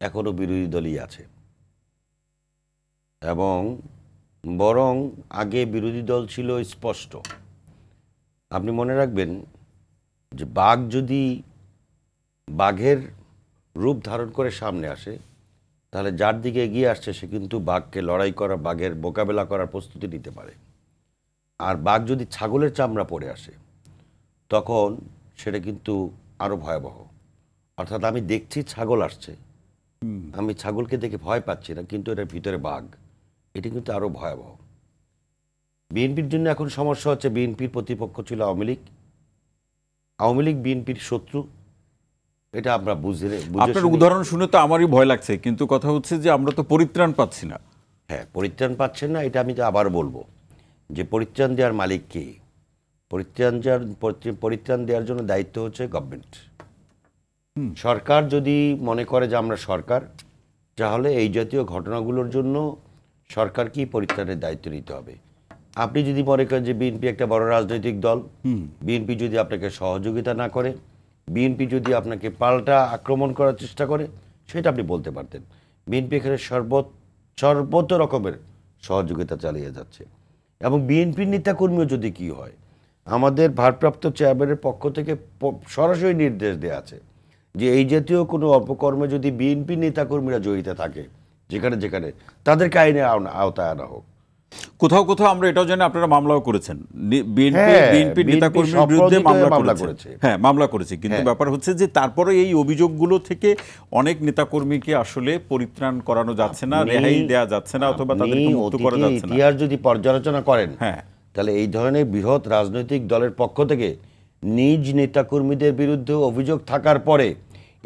এখনো বিরোধী দলই আছে এবং বরং আগে বিরোধী দল ছিল স্পষ্ট। আপনি মনে রাখবেন যে বাঘ যদি বাঘের রূপ ধারণ করে সামনে আসে, তাহলে যার দিকে এগিয়ে আসছে সে কিন্তু বাঘকে লড়াই করা, বাঘের মোকাবেলা করার প্রস্তুতি নিতে পারে। আর বাঘ যদি ছাগলের চামড়া পরে আসে তখন সেটা কিন্তু আরো ভয়াবহ। অর্থাৎ আমি দেখছি ছাগল আসছে, আমি ছাগলকে দেখে ভয় পাচ্ছি না, কিন্তু এটার ভিতরে বাঘ, এটি কিন্তু আরো ভয়াবহ। বিএনপির জন্য এখন সমস্যা হচ্ছে বিএনপির প্রতিপক্ষ ছিল আওয়ামী লীগ, আওয়ামী লীগ বিএনপির শত্রু, এটা আমরা আপনার উদাহরণ শুনে তো আমারই ভয় লাগছে, কিন্তু কথা হচ্ছে যে আমরা তো পরিত্রাণ পাচ্ছি না। হ্যাঁ, পরিত্রাণ পাচ্ছেন না, এটা আমি তো আবার বলবো যে পরিত্রাণ দেওয়ার মালিক কে? পরিত্রাণ দেওয়ার জন্য দায়িত্ব হচ্ছে গভর্নমেন্ট। সরকার যদি মনে করে যে আমরা সরকার, তাহলে এই জাতীয় ঘটনাগুলোর জন্য সরকারকেই পরিত্রাণের দায়িত্ব নিতে হবে। আপনি যদি মনে করেন যে বিএনপি একটা বড় রাজনৈতিক দল, বিএনপি যদি আপনাকে সহযোগিতা না করে, বিএনপি যদি আপনাকে পাল্টা আক্রমণ করার চেষ্টা করে, সেটা আপনি বলতে পারতেন। বিএনপি এখানে সর্বত রকমের সহযোগিতা চালিয়ে যাচ্ছে এবং বিএনপির নেতাকর্মীও যদি কি হয়, আমাদের ভারপ্রাপ্ত চেয়ারম্যানের পক্ষ থেকে সরাসরি নির্দেশ দেওয়া আছে যে এই জাতীয় কোনো অপকর্মে যদি বিএনপি নেতাকর্মীরা জড়িত থাকে যেখানে যেখানে, তাদেরকে আইনের আওতায় আনা হোক। কোথাও কোথাও আমরা এটাও জানি আপনারা মামলাও করেছেন, বিএনপি নেতাকর্মীর বিরুদ্ধে মামলা করেছে, কিন্তু ব্যাপার হচ্ছে যে তারপরে এই অভিযোগগুলো থেকে অনেক নেতাকর্মীকে আসলে পরিত্রাণ করানো যাচ্ছে না, রেহাই দেওয়া যাচ্ছে না, অথবা তাদেরকে মুক্ত করা যাচ্ছে না। ইতিহাস যদি পর্যালোচনা করেন, তাহলে এই ধরনের বৃহৎ রাজনৈতিক দলের পক্ষ থেকে নিজ নেতাকর্মীদের বিরুদ্ধে অভিযোগ থাকার পরে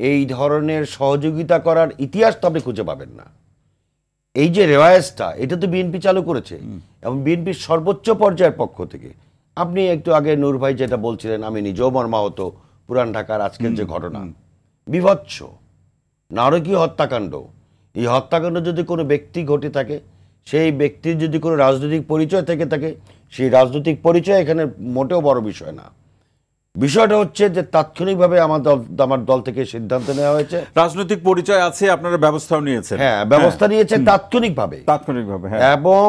এই ধরনের সহযোগিতা করার ইতিহাস তো আপনি খুঁজে পাবেন না। এই যে রেওয়াজটা, এটা তো বিএনপি চালু করেছে এবং বিএনপির সর্বোচ্চ পর্যায়ের পক্ষ থেকে। আপনি একটু আগে নূর ভাই যেটা বলছিলেন, আমি নিজেও মর্মাহত। পুরান ঢাকার আজকের যে ঘটনা, বিভৎস নারকীয় হত্যাকাণ্ড, এই হত্যাকাণ্ড যদি কোনো ব্যক্তি ঘটে থাকে, সেই ব্যক্তির যদি কোনো রাজনৈতিক পরিচয় থেকে থাকে, সেই রাজনৈতিক পরিচয় এখানে মোটেও বড় বিষয় না। বিষয়টা হচ্ছে যে তাৎক্ষণিকভাবে আমার দল থেকে সিদ্ধান্ত নেওয়া হয়েছে, রাজনৈতিক পরিচয় আছে, আপনারা ব্যবস্থাও নিয়েছেন। হ্যাঁ, ব্যবস্থা নিয়েছে তাৎক্ষণিকভাবে, এবং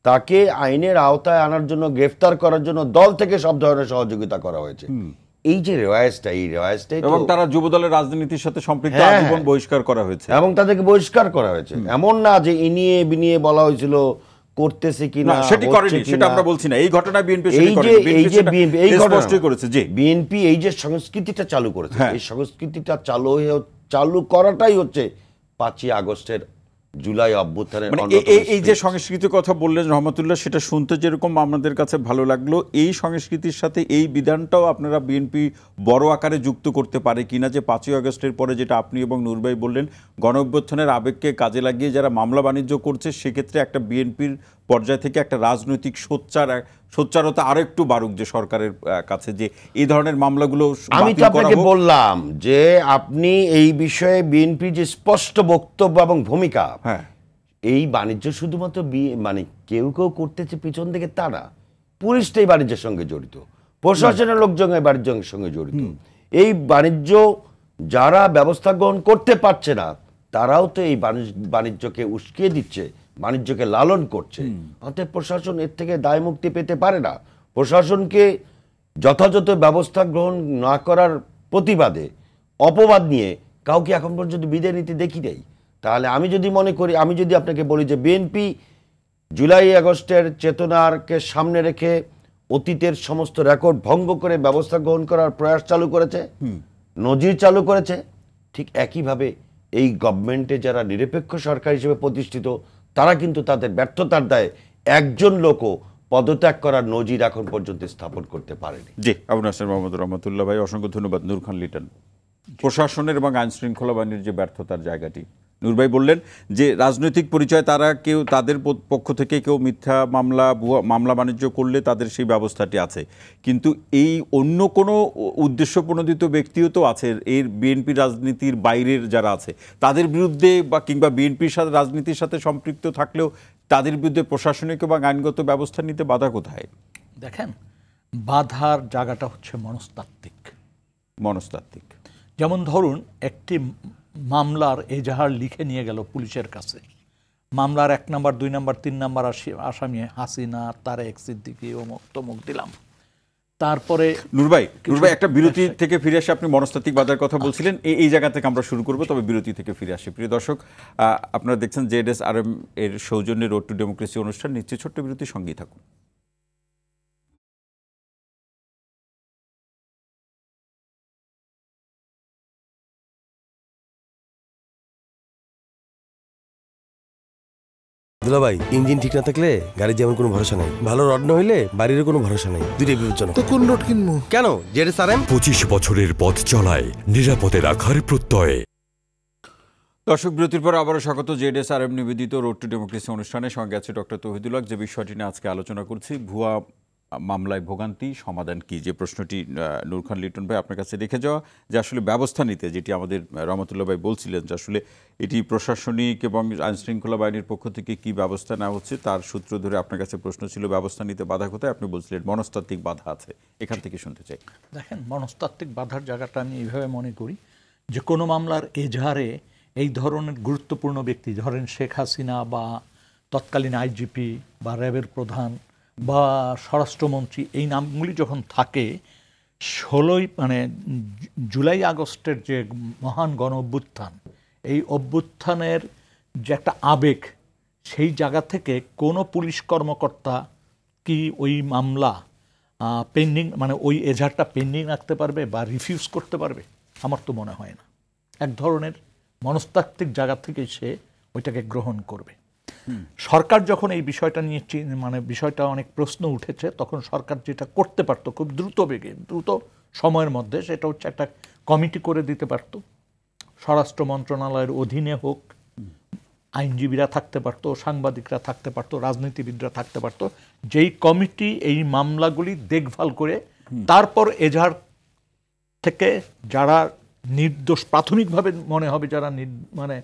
তাকে আইনের আওতায় আনার জন্য, গ্রেফতার করার জন্য দল থেকে সব ধরনের সহযোগিতা করা হয়েছে। এই যে রেওয়াজটা, এই রেওয়াজটাই, এবং তারা যুবদলের রাজনীতির সাথে সম্পৃক্ত, আজীবন বহিষ্কার করা হয়েছে এবং তাদেরকে বহিষ্কার করা হয়েছে। এমন না যে ইনিয়ে বিনিয়ে বলা হয়েছিল করতেছে কিনা, সেটি করেনি, সেটা আমরা বলছি না। এই ঘটনা বিএনপি বিএনপি এই যে সংস্কৃতিটা চালু করেছে, এই সংস্কৃতিটা চালু করাটাই হচ্ছে 5ই আগস্টের জুলাই অভ্যুত্থানের। এই যে সংস্কৃতির কথা বললেন রহমতুল্লাহ, সেটা শুনতে যেরকম আমাদের কাছে ভালো লাগলো, এই সংস্কৃতির সাথে এই বিধানটাও আপনারা বিএনপি বড় আকারে যুক্ত করতে পারে কিনা, যে 5ই আগস্টের পরে যেটা আপনি এবং নূর ভাই বললেন, গণ অভ্যুত্থানের আবেগকে কাজে লাগিয়ে যারা মামলা বাণিজ্য করছে, সেক্ষেত্রে একটা বিএনপির পর্যায় থেকে একটা রাজনৈতিক সোচ্চারতা আরো একটু বাড়ুক যে সরকারের কাছে, যে এই ধরনের মামলাগুলো আমি তো বাতিল করা আপনাকে হোক। বললাম যে আপনি এই বিষয়ে বিএনপি যে স্পষ্ট বক্তব্য এবং ভূমিকা, হ্যাঁ, এই বাণিজ্য শুধুমাত্র মানে কেউ কেউ করতেছে পিছন থেকে তা না, পুলিশটাই বাণিজ্যের সঙ্গে জড়িত, প্রশাসনের লোকজন এই বাণিজ্যের সঙ্গে জড়িত। এই বাণিজ্য যারা ব্যবস্থা গ্রহণ করতে পারছে না তারাও তো এই বাণিজ্যকে উস্কিয়ে দিচ্ছে, বাণিজ্যকে লালন করছে। অতএব প্রশাসন এর থেকে দায় মুক্তি পেতে পারে না। প্রশাসনকে যথাযথ ব্যবস্থা গ্রহণ না করার প্রতিবাদে অপবাদ নিয়ে কাউকে এখন পর্যন্ত বিদায় নিতে দেখি নাই। তাহলে আমি যদি মনে করি, আমি যদি আপনাকে বলি যে বিএনপি জুলাই আগস্টের চেতনাকে সামনে রেখে অতীতের সমস্ত রেকর্ড ভঙ্গ করে ব্যবস্থা গ্রহণ করার প্রয়াস চালু করেছে, নজির চালু করেছে, ঠিক একইভাবে এই গভর্নমেন্টে যারা নিরপেক্ষ সরকার হিসেবে প্রতিষ্ঠিত তারা কিন্তু তাদের ব্যর্থতার দায়ে একজন লোকও পদত্যাগ করার নজির এখন পর্যন্ত স্থাপন করতে পারেনি। জি, আবু নাসের মোহাম্মদ রহমতুল্লাহ ভাই, অসংখ্য ধন্যবাদ। নূর খান লিটন, প্রশাসনের এবং আইন শৃঙ্খলা বাহিনীর যে ব্যর্থতার জায়গাটি, নূর ভাই বললেন যে রাজনৈতিক পরিচয় তারা কেউ তাদের পক্ষ থেকে কেউ মিথ্যা মামলা বাণিজ্য করলে তাদের সেই ব্যবস্থাটি আছে, কিন্তু এই অন্য কোনো উদ্দেশ্য প্রণোদিত ব্যক্তিও তো আছে, এর বিএনপি রাজনীতির বাইরের যারা আছে তাদের বিরুদ্ধে বা কিংবা বিএনপির সাথে রাজনীতির সাথে সম্পৃক্ত থাকলেও তাদের বিরুদ্ধে প্রশাসনিক এবং আইনগত ব্যবস্থা নিতে বাধা কোথায়? দেখেন, বাধার জায়গাটা হচ্ছে মনস্তাত্ত্বিক। যেমন ধরুন, একটি মামলার এজাহার লিখে নিয়ে গেল পুলিশের কাছে, মামলার 1 নাম্বার 2 নাম্বার 3 নাম্বার আসামি হাসিনা, তারেক সিদ্দিকী, অমুক তমুক দিলাম। তারপরে নূর ভাই একটা বিরতি থেকে ফিরে আসে, আপনি মনস্তাত্ত্বিক বাধার কথা বলছিলেন, এই জায়গা থেকে আমরা শুরু করব, তবে বিরতি থেকে ফিরে আসি। প্রিয় দর্শক, আপনারা দেখছেন জেএসআরএম এর সৌজন্যে রোড টু ডেমোক্রেসি অনুষ্ঠান। নিশ্চয়ই ছোট্ট বিরতির সঙ্গেই থাকুন। দুলা ভাই, ইঞ্জিন ঠিক না থাকলে গাড়ির যেমন কোনো ভরসা নাই, ভালো রড না হইলে বাড়িরও কোনো ভরসা নাই, দুইটাই বিপজ্জনক। তো কোন রোড কিনবো? কেন, জেএসআরএম 25 বছরের পথ চলায় নিরাপদে রাখার প্রত্যয়ে। দর্শক, বিরতির পর আবারও স্বাগত জেএসআরএম নিবেদিত রোড টু ডেমোক্রেসি অনুষ্ঠানে। সঙ্গে আছে ডক্টর তৌহিদুল হক। যে বিষয়টি নিয়ে আজকে আলোচনা করছি, ভুয়া মামলায় ভোগান্তি সমাধান কি, যে প্রশ্নটি নূর খান লিটন ভাই আপনার কাছে রেখে যাওয়া, যে আসলে ব্যবস্থা নিতে, যেটি আমাদের রহমতুল্লাহ ভাই বলছিলেন যে আসলে এটি প্রশাসনিক এবং আইনশৃঙ্খলা বাহিনীর পক্ষ থেকে কি ব্যবস্থা নেওয়া হচ্ছে, তার সূত্র ধরে আপনার কাছে প্রশ্ন ছিল ব্যবস্থা নিতে বাধা কোথায়। আপনি বলছিলেন মনস্তাত্ত্বিক বাধা আছে, এখান থেকে শুনতে চাই। দেখেন, মনস্তাত্ত্বিক বাধার জায়গাটা আমি এইভাবে মনে করি যে কোনো মামলার এজাহারে এই ধরনের গুরুত্বপূর্ণ ব্যক্তি, ধরেন শেখ হাসিনা বা তৎকালীন আইজিপি বা র্যাবের প্রধান বা স্বরাষ্ট্রমন্ত্রী, এই নামগুলি যখন থাকে, জুলাই আগস্টের যে মহান গণ অভ্যুত্থান, এই অভ্যুত্থানের যে একটা আবেগ, সেই জায়গা থেকে কোনো পুলিশ কর্মকর্তা কি ওই মামলা পেন্ডিং, ওই এজাহারটা পেন্ডিং রাখতে পারবে বা রিফিউজ করতে পারবে? আমার তো মনে হয় না। এক ধরনের মনস্তাত্ত্বিক জায়গা থেকে সে ওইটাকে গ্রহণ করবে। সরকার যখন এই বিষয়টা নিয়ে বিষয়টা অনেক প্রশ্ন উঠেছে, তখন সরকার যেটা করতে পারতো খুব দ্রুত বেগে, দ্রুত সময়ের মধ্যে, সেটা হচ্ছে একটা কমিটি করে দিতে পারত। স্বরাষ্ট্র মন্ত্রণালয়ের অধীনে হোক, আইনজীবীরা থাকতে পারতো, সাংবাদিকরা থাকতে পারতো, রাজনীতিবিদরা থাকতে পারতো, যেই কমিটি এই মামলাগুলি দেখভাল করে তারপর এজাহার থেকে যারা নির্দোষ প্রাথমিকভাবে মনে হবে, যারা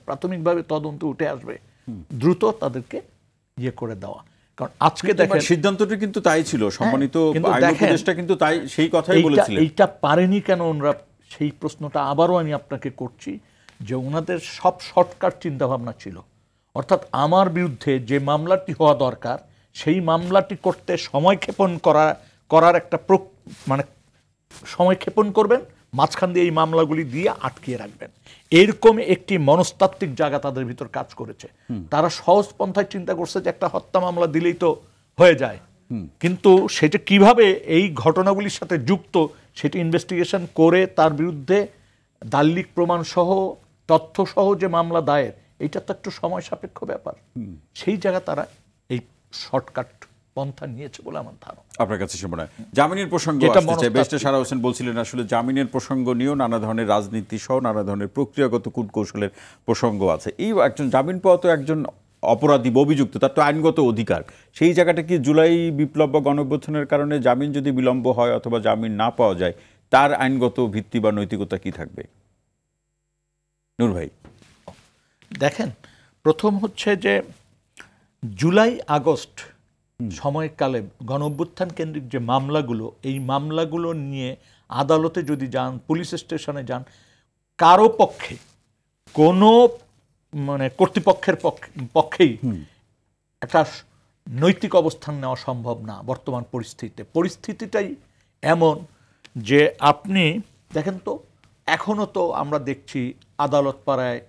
প্রাথমিকভাবে তদন্ত উঠে আসবে, দ্রুত তাদেরকে ইয়ে করে দেওয়া। কারণ আজকে দেখেন, সিদ্ধান্তটি কিন্তু তাই ছিল, সম্মানিত আইন উপদেষ্টা কিন্তু তাই সেই কথাই বলেছিলেন। এইটা পারেনি কেন ওনারা, সেই প্রশ্নটা আবারও আমি আপনাকে করছি, যে ওনাদের সব শর্টকাট চিন্তাভাবনা ছিল। অর্থাৎ আমার বিরুদ্ধে যে মামলাটি হওয়া দরকার, সেই মামলাটি করতে সময়ক্ষেপণ করার একটা সময়ক্ষেপণ করবেন, মাঝখান দিয়ে এই মামলাগুলি দিয়ে আটকিয়ে রাখবেন। এরকম একটি মনস্তাত্ত্বিক জায়গা তাদের ভিতর কাজ করেছে। তারা সহজ পন্থায় চিন্তা করছে যে একটা হত্যা মামলা দিলেই তো হয়ে যায়, কিন্তু সেটা কিভাবে এই ঘটনাগুলির সাথে যুক্ত, সেটি ইনভেস্টিগেশন করে তার বিরুদ্ধে দালিলিক প্রমাণ সহ, তথ্য সহ যে মামলা দায়ের, এটা তো একটু সময় সাপেক্ষ ব্যাপার। সেই জায়গা তারা এই শর্টকাট পন্থা নিয়েছে বলে আমার ধারণা। আপনার কাছে মনে হয় জামিনের প্রসঙ্গ আসতে চাই। ব্যারিস্টার সারা হোসেন বলছিলেন আসলে জামিনের প্রসঙ্গ নিয়েও নানা ধরনের রাজনীতি সহ নানা ধরনের প্রক্রিয়াগত কূটকৌশলের প্রসঙ্গ আছে। এই একজন জামিন পাওয়া তো একজন অপরাধী বা অভিযুক্ত, তার তো আইনগত অধিকার। সেই জায়গাটা কি জুলাই বিপ্লব বা গণঅভ্যুত্থানের কারণে জামিন যদি বিলম্ব হয় অথবা জামিন না পাওয়া যায়, তার আইনগত ভিত্তি বা নৈতিকতা কি থাকবে? নূর ভাই দেখেন, প্রথম হচ্ছে যে জুলাই আগস্ট সময়কালে গণঅভ্যুত্থান কেন্দ্রিক যে মামলাগুলো, এই মামলাগুলো নিয়ে আদালতে যদি যান, পুলিশ স্টেশনে যান, কারো পক্ষে কোনো মানে কর্তৃপক্ষের পক্ষেই একটা নৈতিক অবস্থান নেওয়া সম্ভব না বর্তমান পরিস্থিতিতে। পরিস্থিতিটাই এমন যে আপনি দেখেন তো, এখনও তো আমরা দেখছি আদালত পাড়ায়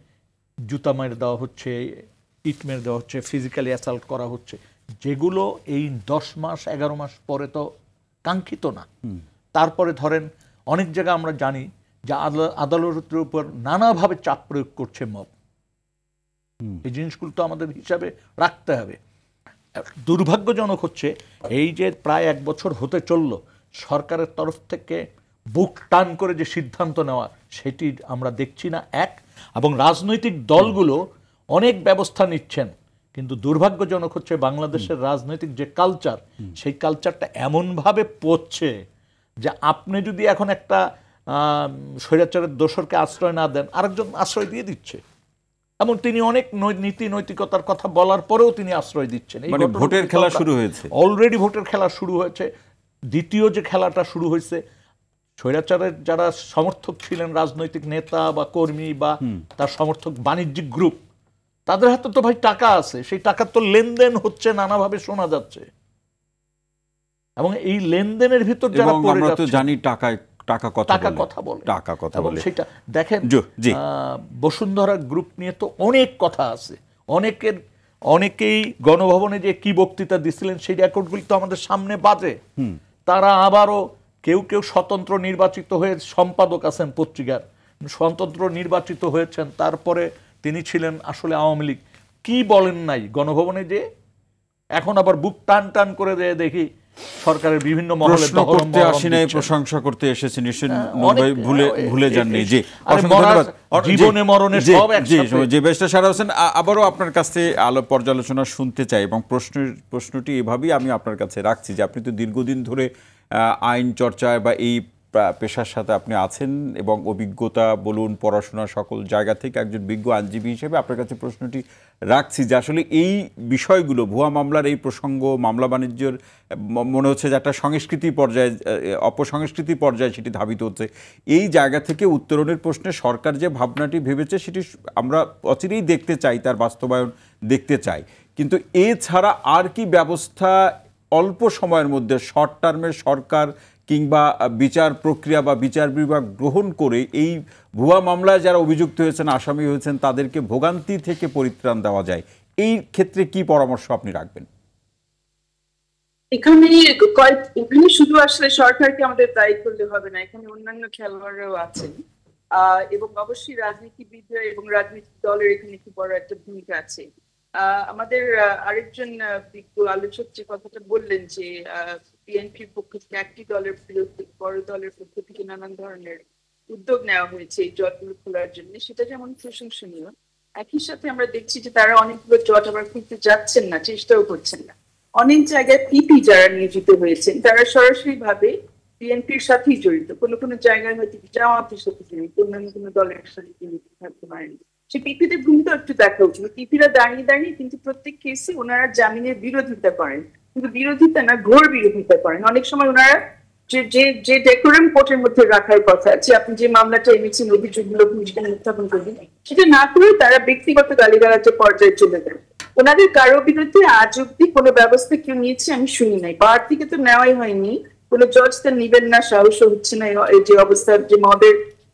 জুতা মেরে দেওয়া হচ্ছে, ইট মেরে দেওয়া হচ্ছে, ফিজিক্যালি অ্যাসাল্ট করা হচ্ছে, যেগুলো এই 10 মাস 11 মাস পরে তো কাঙ্ক্ষিত না। তারপরে ধরেন অনেক জায়গায় আমরা জানি যে আদালতের উপর নানাভাবে চাপ প্রয়োগ করছে মব। এই জিনিসগুলো তো আমাদের হিসাবে রাখতে হবে। দুর্ভাগ্যজনক হচ্ছে এই যে প্রায় 1 বছর হতে চলল, সরকারের তরফ থেকে বুক টান করে যে সিদ্ধান্ত নেওয়া, সেটি আমরা দেখছি না। এবং রাজনৈতিক দলগুলো অনেক ব্যবস্থা নিচ্ছেন, কিন্তু দুর্ভাগ্যজনক হচ্ছে বাংলাদেশের রাজনৈতিক যে কালচার, সেই কালচারটা এমনভাবে পড়ছে যে আপনি যদি এখন একটা স্বৈরাচারের দোসরকে আশ্রয় না দেন, আরেকজন আশ্রয় দিয়ে দিচ্ছে। এবং তিনি অনেক নীতি নৈতিকতার কথা বলার পরেও তিনি আশ্রয় দিচ্ছেন। মানে ভোটের খেলা শুরু হয়েছে, অলরেডি ভোটের খেলা শুরু হয়েছে। দ্বিতীয় যে খেলাটা শুরু হয়েছে, স্বৈরাচারের যারা সমর্থক ছিলেন, রাজনৈতিক নেতা বা কর্মী বা তার সমর্থক বাণিজ্যিক গ্রুপ, তাদের হাতে তো ভাই টাকা আছে, সেই টাকার তো লেনদেন হচ্ছে নানাভাবে শোনা যাচ্ছে। এবং এই লেনদেনের ভিতর যারা পড়ে যাচ্ছে, জানি টাকা কথা বলে সেটা দেখেন। বসুন্ধরা গ্রুপ নিয়ে তো অনেক কথা আছে, অনেকেই গণভবনে যে কি বক্তৃতা দিছিলেন সেই রেকর্ডগুলি তো আমাদের সামনে বাজে। তারা আবারও কেউ স্বতন্ত্র নির্বাচিত হয়ে সম্পাদক আছেন পত্রিকার, স্বতন্ত্র নির্বাচিত হয়েছেন, তারপরে তিনি ছিলেন আসলে আওয়ামী লীগ, কি বলেন নাই গণভবনে, যে এখন আবার বুক টান টান করে দেয় দেখি সরকারের বিভিন্ন মহলে প্রশংসা করতে এসেছে। নিশ্চয়ই ভুলে যাননি যে জীবনে মরণে সব একসাথে। যে বেশটা সারা হোসেন, আবারও আপনার কাছে পর্যালোচনা শুনতে চাই, এবং প্রশ্নটি এভাবেই আমি আপনার কাছে রাখছি যে আপনি তো দীর্ঘদিন ধরে আইন চর্চায় বা এই পেশার সাথে আপনি আছেন, এবং অভিজ্ঞতা বলুন, পড়াশোনা, সকল জায়গা থেকে একজন বিজ্ঞ আইনজীবী হিসেবে আপনার কাছে প্রশ্নটি রাখছি যে আসলে এই বিষয়গুলো, ভুয়া মামলার এই প্রসঙ্গ, মামলা বাণিজ্যের মনে হচ্ছে যে একটা সংস্কৃতি পর্যায়ে, অপসংস্কৃতি পর্যায়ে সেটি ধাবিত হচ্ছে। এই জায়গা থেকে উত্তরণের প্রশ্নে সরকার যে ভাবনাটি ভেবেছে সেটি আমরা অচিরেই দেখতে চাই, তার বাস্তবায়ন দেখতে চাই। কিন্তু এছাড়া আর কি ব্যবস্থা অল্প সময়ের মধ্যে শর্ট টার্মে সরকার কিংবা বিচার প্রক্রিয়া বা বিচার বিভাগ গ্রহণ করে এই ভুয়া মামলায় যারা অভিযুক্ত হয়েছেন, আসামি হয়েছেন, তাদেরকে ভোগান্তি থেকে পরিত্রাণ দেওয়া যায়, এই ক্ষেত্রে কি পরামর্শ আপনি রাখবেন? এখানে শুধু আসলে সরকারকে আমাদের দায়ী করলে হবে না, এখানে অন্যান্য খেলোয়াড়রাও আছেন, এবং অবশ্যই রাজনীতিবিদরা এবং রাজনৈতিক দলের এখানে একটি বড় একটা ভূমিকা আছে। আমাদের আরেকজন বিজ্ঞ আলোচক যে কথাটা বললেন যে বিএনপির পক্ষ থেকে একটি দলের বিরুদ্ধে বড় দলের পক্ষ থেকে নানান ধরনের উদ্যোগ নেওয়া হয়েছে এই জটগুলো খোলার জন্য, সেটা যেমন প্রশংসনীয়। একই সাথে আমরা দেখছি যে তারা অনেকগুলো জট আবার খুলতে যাচ্ছেন না, চেষ্টাও করছেন না। অনেক জায়গায় পিপি যারা নিয়োজিত হয়েছেন তারা সরাসরি ভাবে বিএনপির সাথেই জড়িত, কোনো জায়গায় হয়তো জামাতের সাথে জড়িত, অন্যান্য কোনো দলের সাথে জড়িত থাকতে পারেন। সে পিপিদের ভূমিকা একটু দেখা উচিত। পিপিরা দাঁড়িয়ে কিন্তু প্রত্যেক কেসে ওনারা জামিনের বিরোধিতা করেন, কিন্তু বিরোধিতা না, ঘোর বিরোধিতা করেন। অনেক সময় ওনারা যে ডেকোরাম কোর্টের মধ্যে রাখার কথা, যে আপনি যে মামলাটা এনেছেন, অভিযোগগুলো উত্থাপন করবেন, সেটা না করে তারা ব্যক্তিগত গালিগালাজের পর্যায়ে চলে যান। ওনাদের কারো বিরুদ্ধে আজ অব্দি কোনো ব্যবস্থা কেউ নিয়েছে আমি শুনি নাই, বার থেকে তো নেওয়াই হয়নি, কোনো জজ তা নিবেন না, সাহস হচ্ছে না। যে অবস্থা, যে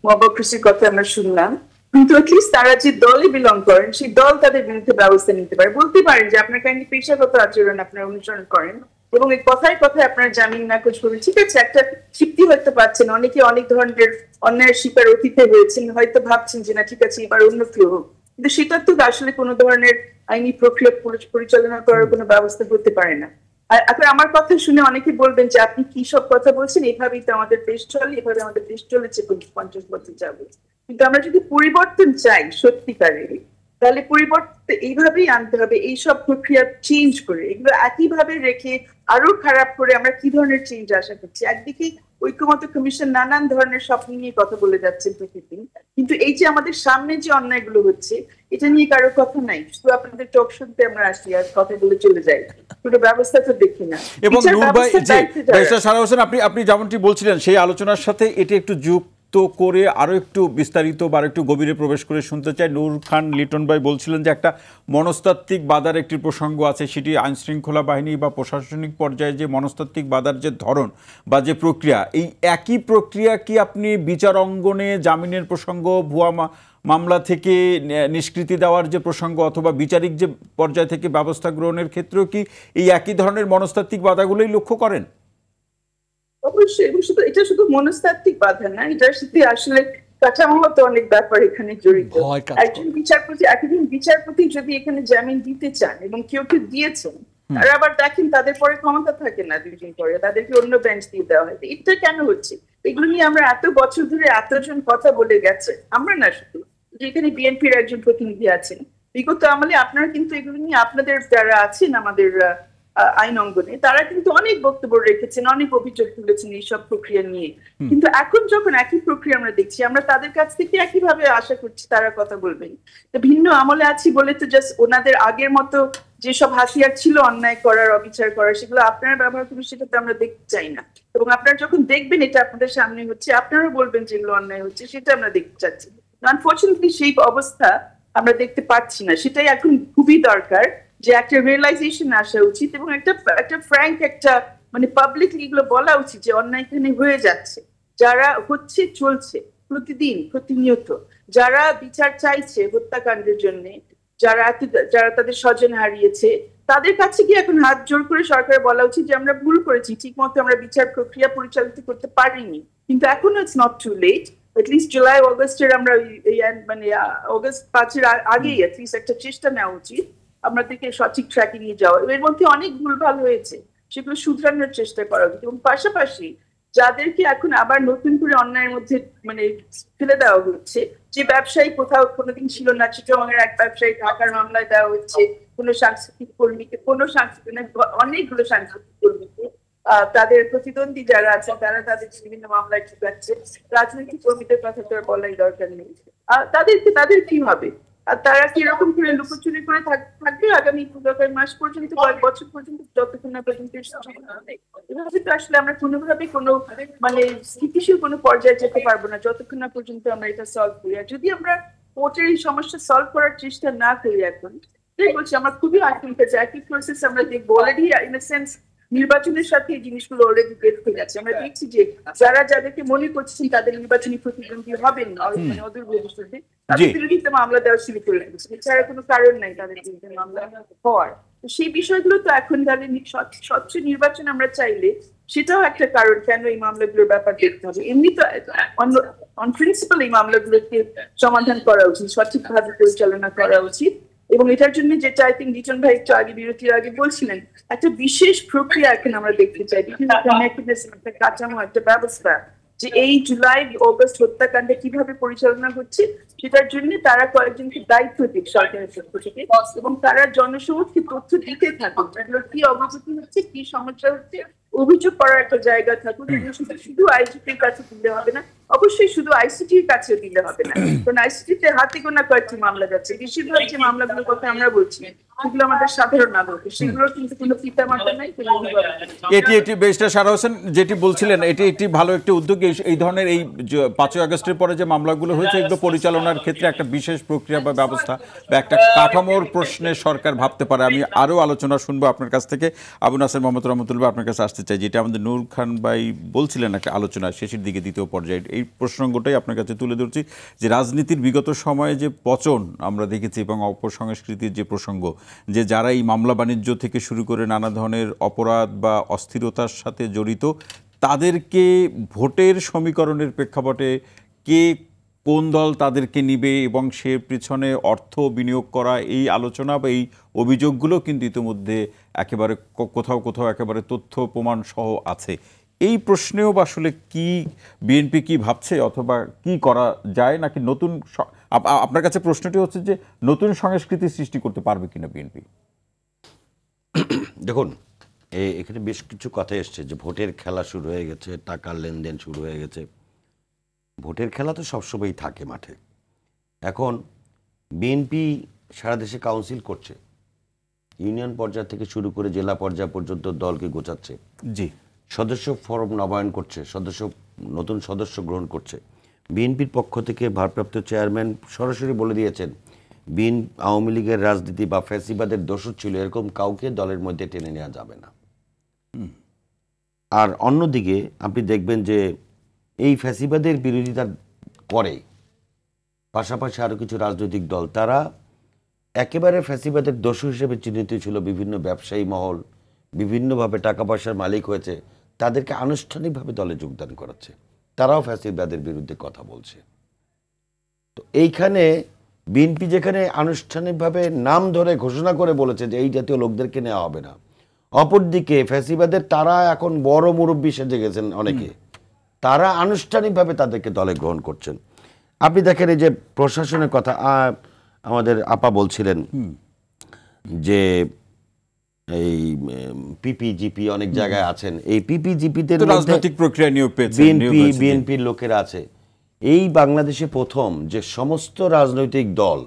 মবক্রেসির কথা আমরা শুনলাম, কিন্তু অ্যাটলিস্ট তারা যে দলে বিলং করেন সেই দল তাদের বিরুদ্ধে ব্যবস্থা নিতে পারে, বলতে পারেন যে আপনার কাহিনী পেশাগত আচরণ আপনারা অনুসরণ করেন এবং এই কথায় আপনারা জামিন নাকচ করবেন। ঠিক আছে, একটা তৃপ্তি হয়তো পাচ্ছেন, অনেকে অনেক ধরনের অন্যায়ের শিকার অতীতে হয়েছেন, হয়তো ভাবছেন যে না ঠিক আছে এবার অন্য কেউ হোক, কিন্তু সেটা তো আসলে কোনো ধরনের আইনি প্রক্রিয়া পরিচালনা করার কোনো ব্যবস্থা করতে পারে না। আর এখন আমার কথা শুনে অনেকে বলবেন যে আপনি কি সব কথা বলছেন, এভাবেই তো আমাদের দেশ চলে, এভাবে আমাদের দেশ চলেছে 50 বছর যাবে। কিন্তু আমরা যদি পরিবর্তন চাই সত্যিকারে, তাহলে পরিবর্তে এইভাবেই আনতে হবে, এইসব প্রক্রিয়া চেঞ্জ করে, এগুলো একইভাবে রেখে আরো খারাপ করে আমরা কি ধরনের চেঞ্জ আশা করছি? একদিকে ঐক্যমত্য কমিশন নানান ধরনের স্বপ্ন নিয়ে কথা বলে যাচ্ছে প্রতিদিন, কিন্তু এই যে আমাদের সামনে যে অন্যায়গুলো হচ্ছে এটা নিয়ে কারো কথা নাই, শুধু আপনাদের টক শুনতে আমরা আসি আর কথা বলে চলে যাই, কোনো ব্যবস্থা তো দেখি না। এবং বিচার নূর ভাই, ব্যবস্থার জি, দায়িত্বে যারা ব্যারিস্টার সারা হোসেন, আপনি যেমনটি বলছিলেন সেই আলোচনার সাথে এটি একটু যুক্ত করে আরো একটু বিস্তারিত বা একটু গভীরে প্রবেশ করে শুনতে চাই। নূর খান লিটন ভাই বলছিলেন যে একটা মনস্তাত্ত্বিক বাধার একটি প্রসঙ্গ আছে, সেটি আইন শৃঙ্খলা বাহিনী বা প্রশাসনিক পর্যায়ে যে মনস্তাত্ত্বিক বাধার যে ধরন বা যে প্রক্রিয়া, এই একই প্রক্রিয়া কি আপনি বিচার অঙ্গনে জামিনের প্রসঙ্গ, ভুয়া মামলা থেকে নিষ্কৃতি দেওয়ার যে প্রসঙ্গ অথবা বিচারিক যে পর্যায় থেকে ব্যবস্থা গ্রহণের ক্ষেত্রেও কি এই একই ধরনের মনস্তাত্ত্বিক বাধাগুলোই লক্ষ্য করেন? অবশ্যই, এবং শুধু এটা শুধু মনস্তাত্ত্বিক বাধা না, এটার সাথে আসলে কাঠামোগত অনেক ব্যাপার এখানে জড়িত। ভয় কাজ একজন বিচারপতি যদি এখানে জামিন দিতে চান এবং কেউ কেউ দিয়েছেন, আর আবার দেখেন তাদের পরে ক্ষমতা থাকে না, 2 দিন পরে তাদেরকে অন্য বেঞ্চ দিয়ে দেওয়া হয়, এটা কেন হচ্ছে? এগুলো নিয়ে আমরা এত বছর ধরে এতজন কথা বলে গেছে, আমরা না শুধু, যেখানে বিএনপির একজন প্রতিনিধি আছেন বিগত আমলে, আপনারা কিন্তু এগুলো নিয়ে আপনাদের যারা আছেন আমাদের আইন অঙ্গনে তারা কিন্তু অনেক বক্তব্য রেখেছেন, অনেক অভিযোগ তুলেছেন এইসব প্রক্রিয়া নিয়ে, কিন্তু এখন যখন একই প্রক্রিয়া আমরা দেখছি, আমরা তাদের কাছ থেকে একইভাবে আশা করছি তারা কথা বলবেন। তো ভিন্ন আমলে আছি বলে তো জাস্ট ওনাদের আগের মতো যেসব হাতিয়ার ছিল অন্যায় করার, অবিচার করার, সেগুলো আপনারা ব্যবহার করবেন, সেটা তো আমরা দেখতে চাই না। এবং আপনারা যখন দেখবেন এটা আপনাদের সামনে হচ্ছে, আপনারাও বলবেন যেগুলো অন্যায় হচ্ছে, সেটা আমরা দেখতে চাচ্ছি। আনফর্চুনেটলি সেই অবস্থা আমরা দেখতে পাচ্ছি না, সেটাই এখন খুবই দরকার যে একটা রিয়েলাইজেশন আসা উচিত এবং একটা ফ্র্যাঙ্ক একটা মানে পাবলিকলি এগুলো বলা উচিত যে অন্যায় এখানে হয়ে যাচ্ছে, যারা হচ্ছে চলছে প্রতিদিন প্রতিনিয়ত, যারা বিচার চাইছে হত্যাকাণ্ডের জন্য, যারা তাদের স্বজন হারিয়েছে, তাদের কাছে কি এখন হাত জোর করে সরকার বলা উচিত যে আমরা ভুল করেছি, ঠিক মতো আমরা বিচার প্রক্রিয়া পরিচালিত করতে পারিনি, কিন্তু এখনো it's not too late. At least July অগস্টের আমরা মানে অগস্ট 5-এর আগেই অ্যাটলিস্ট একটা চেষ্টা নেওয়া উচিত আমাদেরকে সঠিক ট্র্যাকে নিয়ে যাওয়া। এর মধ্যে অনেক ভুলভাল হয়েছে, সেগুলো শুধরানোর চেষ্টা করা উচিত, এবং পাশাপাশি যাদেরকে এখন আবার নতুন করে অন্যায়ের মধ্যে মানে ফেলে দেওয়া হচ্ছে, যে ব্যবসায়ী কোথাও কোনোদিন ছিল না, চিটাগাংয়ের এক ব্যবসায়ী ঢাকার মামলায় দেওয়া হচ্ছে, কোনো সাংস্কৃতিক কর্মীকে, অনেকগুলো সাংস্কৃতিক কর্মীকে, তাদের প্রতিদ্বন্দ্বী যারা আছে তারা তাদের বিভিন্ন মামলায় ঢুকাচ্ছে, রাজনৈতিক কর্মীদের কথা তো আর বলাই দরকার নেই। তাদের কি হবে? আর তারা কিরকম করে লুকোচুরি করে থাকবে আগামী মাস পর্যন্ত, কয়েক বছর পর্যন্ত, যতক্ষণ না পর্যন্ত এভাবে তো আসলে আমরা কোনোভাবে কোনো মানে স্থিতিশীল কোনো পর্যায়ে যেতে পারবো না যতক্ষণ না পর্যন্ত আমরা এটা সলভ করি। আর যদি আমরা কোর্টের এই সমস্যা সলভ করার চেষ্টা না করি, এখন বলছি আমার খুবই আশঙ্কা যে একই প্রসেস আমরা দেখবো। অলরেডি ইন এ সেন্স নির্বাচনের সাথে এই জিনিসগুলো অলরেডি বের হয়ে গেছে। আমরা দেখছি যে যাদেরকে মনে করছেন তাদের নির্বাচনী প্রতিদ্বন্দ্বী হবেন না মানে অদূর ভবিষ্যতে, তাদের বিরুদ্ধে মামলা দেওয়া শুরু করে দিচ্ছে, এছাড়া কোনো কারণ নাই তাদের বিরুদ্ধে মামলা হওয়ার। তো সেই বিষয়গুলো তো এখন তাদের স্বচ্ছ নির্বাচন আমরা চাইলে সেটাও একটা কারণ কেন এই মামলাগুলোর ব্যাপার দেখতে হবে। এমনি তো অন প্রিন্সিপাল এই মামলাগুলোকে সমাধান করা উচিত, সঠিকভাবে পরিচালনা করা উচিত, এবং এটার জন্য যেটা আই থিঙ্ক লিটন ভাই একটু আগে বিরতির আগে বলছিলেন, একটা বিশেষ প্রক্রিয়া এখন আমরা দেখতে চাই, একটা কাঠামো, একটা ব্যবস্থা, যে এই জুলাই অগস্ট হত্যাকাণ্ডে কিভাবে পরিচালনা হচ্ছে সেটার জন্য তারা কয়েকজনকে দায়িত্ব দিক সরকারের পক্ষ থেকে, এবং তারা জনসমক্ষে তথ্য দিতে থাকুক যেগুলো কি অগ্রগতি হচ্ছে, কি সমস্যা হচ্ছে, অভিযোগ করার একটা জায়গা থাকুক। শুধু আইজিপির কাছে দিলে হবে না, অবশ্যই শুধু আইসিটির কাছে দিলে হবে না, কারণ আইসিটিতে হাতে গোনা কয়েকটি মামলা যাচ্ছে, বেশিরভাগ যে মামলাগুলোর কথা আমরা বলছি সেগুলো আমাদের সাধারণ নাগরিক, সেগুলোর কিন্তু কোনো পিতামাতা নাই, কোনো এটি ব্যারিস্টার সারা হোসেন যেটি বলছিলেন এটি ভালো একটি উদ্যোগ। এই ধরনের এই 5ই আগস্টের পরে যে মামলাগুলো হয়েছে এগুলো পরিচালনার ক্ষেত্রে একটা বিশেষ প্রক্রিয়া বা ব্যবস্থা বা একটা কাঠামোর প্রশ্নে সরকার ভাবতে পারে। আমি আরও আলোচনা শুনবো আপনার কাছ থেকে। আবু নাসের মোহাম্মদ রহমতুল্লাহ আপনার কাছে আসতে চাই, যেটা আমাদের নূর খান ভাই বলছিলেন একটা আলোচনা শেষের দিকে দ্বিতীয় পর্যায়ে, এই প্রসঙ্গটাই আপনার কাছে তুলে ধরছি যে রাজনীতির বিগত সময়ে যে পচন আমরা দেখেছি এবং অপসংস্কৃতির যে প্রসঙ্গ, যে যারা এই মামলা বাণিজ্য থেকে শুরু করে নানা ধরনের অপরাধ বা অস্থিরতার সাথে জড়িত তাদেরকে ভোটের সমীকরণের প্রেক্ষাপটে কে কোন দল তাদেরকে নিবে এবং সে পিছনে অর্থ বিনিয়োগ করা, এই আলোচনা বা এই অভিযোগগুলো কিন্তু ইতিমধ্যে একেবারে কোথাও কোথাও একেবারে তথ্য প্রমাণ সহ আছে। এই প্রশ্নেও বা আসলে কি বিএনপি কি ভাবছে অথবা কি করা যায়, নাকি নতুন আপনার কাছে প্রশ্নটি হচ্ছে যে নতুন সংস্কৃতি সৃষ্টি করতে পারবে কিনা বিএনপি? দেখুন, এখানে বেশ কিছু কথা এসছে যে ভোটের খেলা শুরু হয়ে গেছে, টাকার লেনদেন শুরু হয়ে গেছে। ভোটের খেলা তো সবসময়ই থাকে মাঠে। এখন বিএনপি সারা দেশে কাউন্সিল করছে, ইউনিয়ন পর্যায় থেকে শুরু করে জেলা পর্যায় পর্যন্ত দলকে গোছাচ্ছে, জি, সদস্য ফরম নবায়ন করছে, নতুন সদস্য গ্রহণ করছে। বিএনপির পক্ষ থেকে ভারপ্রাপ্ত চেয়ারম্যান সরাসরি বলে দিয়েছেন, আওয়ামী লীগের রাজনীতি বা ফ্যাসিবাদের দোষর ছিল এরকম কাউকে দলের মধ্যে টেনে নেওয়া যাবে না। আর অন্যদিকে আপনি দেখবেন যে এই ফ্যাসিবাদের বিরোধিতা করে পাশাপাশি আরও কিছু রাজনৈতিক দল, তারা একেবারে ফ্যাসিবাদের দোষর হিসেবে চিহ্নিত ছিল বিভিন্ন ব্যবসায়ী মহল, বিভিন্নভাবে টাকা পয়সার মালিক হয়েছে, তাদেরকে আনুষ্ঠানিকভাবে দলে যোগদান করাচ্ছে, তারাও ফ্যাসিবাদের বিরুদ্ধে কথা বলছে। তো এইখানে বিএনপি যেখানে আনুষ্ঠানিকভাবে নাম ধরে ঘোষণা করে বলেছে যে এই জাতীয় লোকদেরকে নেওয়া হবে না, অপরদিকে ফ্যাসিবাদের তারা এখন বড় মুরব্বী সেজে গেছেন অনেকে, তারা আনুষ্ঠানিকভাবে তাদেরকে দলে গ্রহণ করছেন। আপনি দেখেন এই যে প্রশাসনের কথা আমাদের আপা বলছিলেন যে এই পিপিজিপি অনেক জায়গায় আছেন, এই পিপিজিপিদের রাজনৈতিক প্রক্রিয়া নিয়োগ পেয়েছে বিএনপির লোকেরা আছে। এই বাংলাদেশে প্রথম যে সমস্ত রাজনৈতিক দল,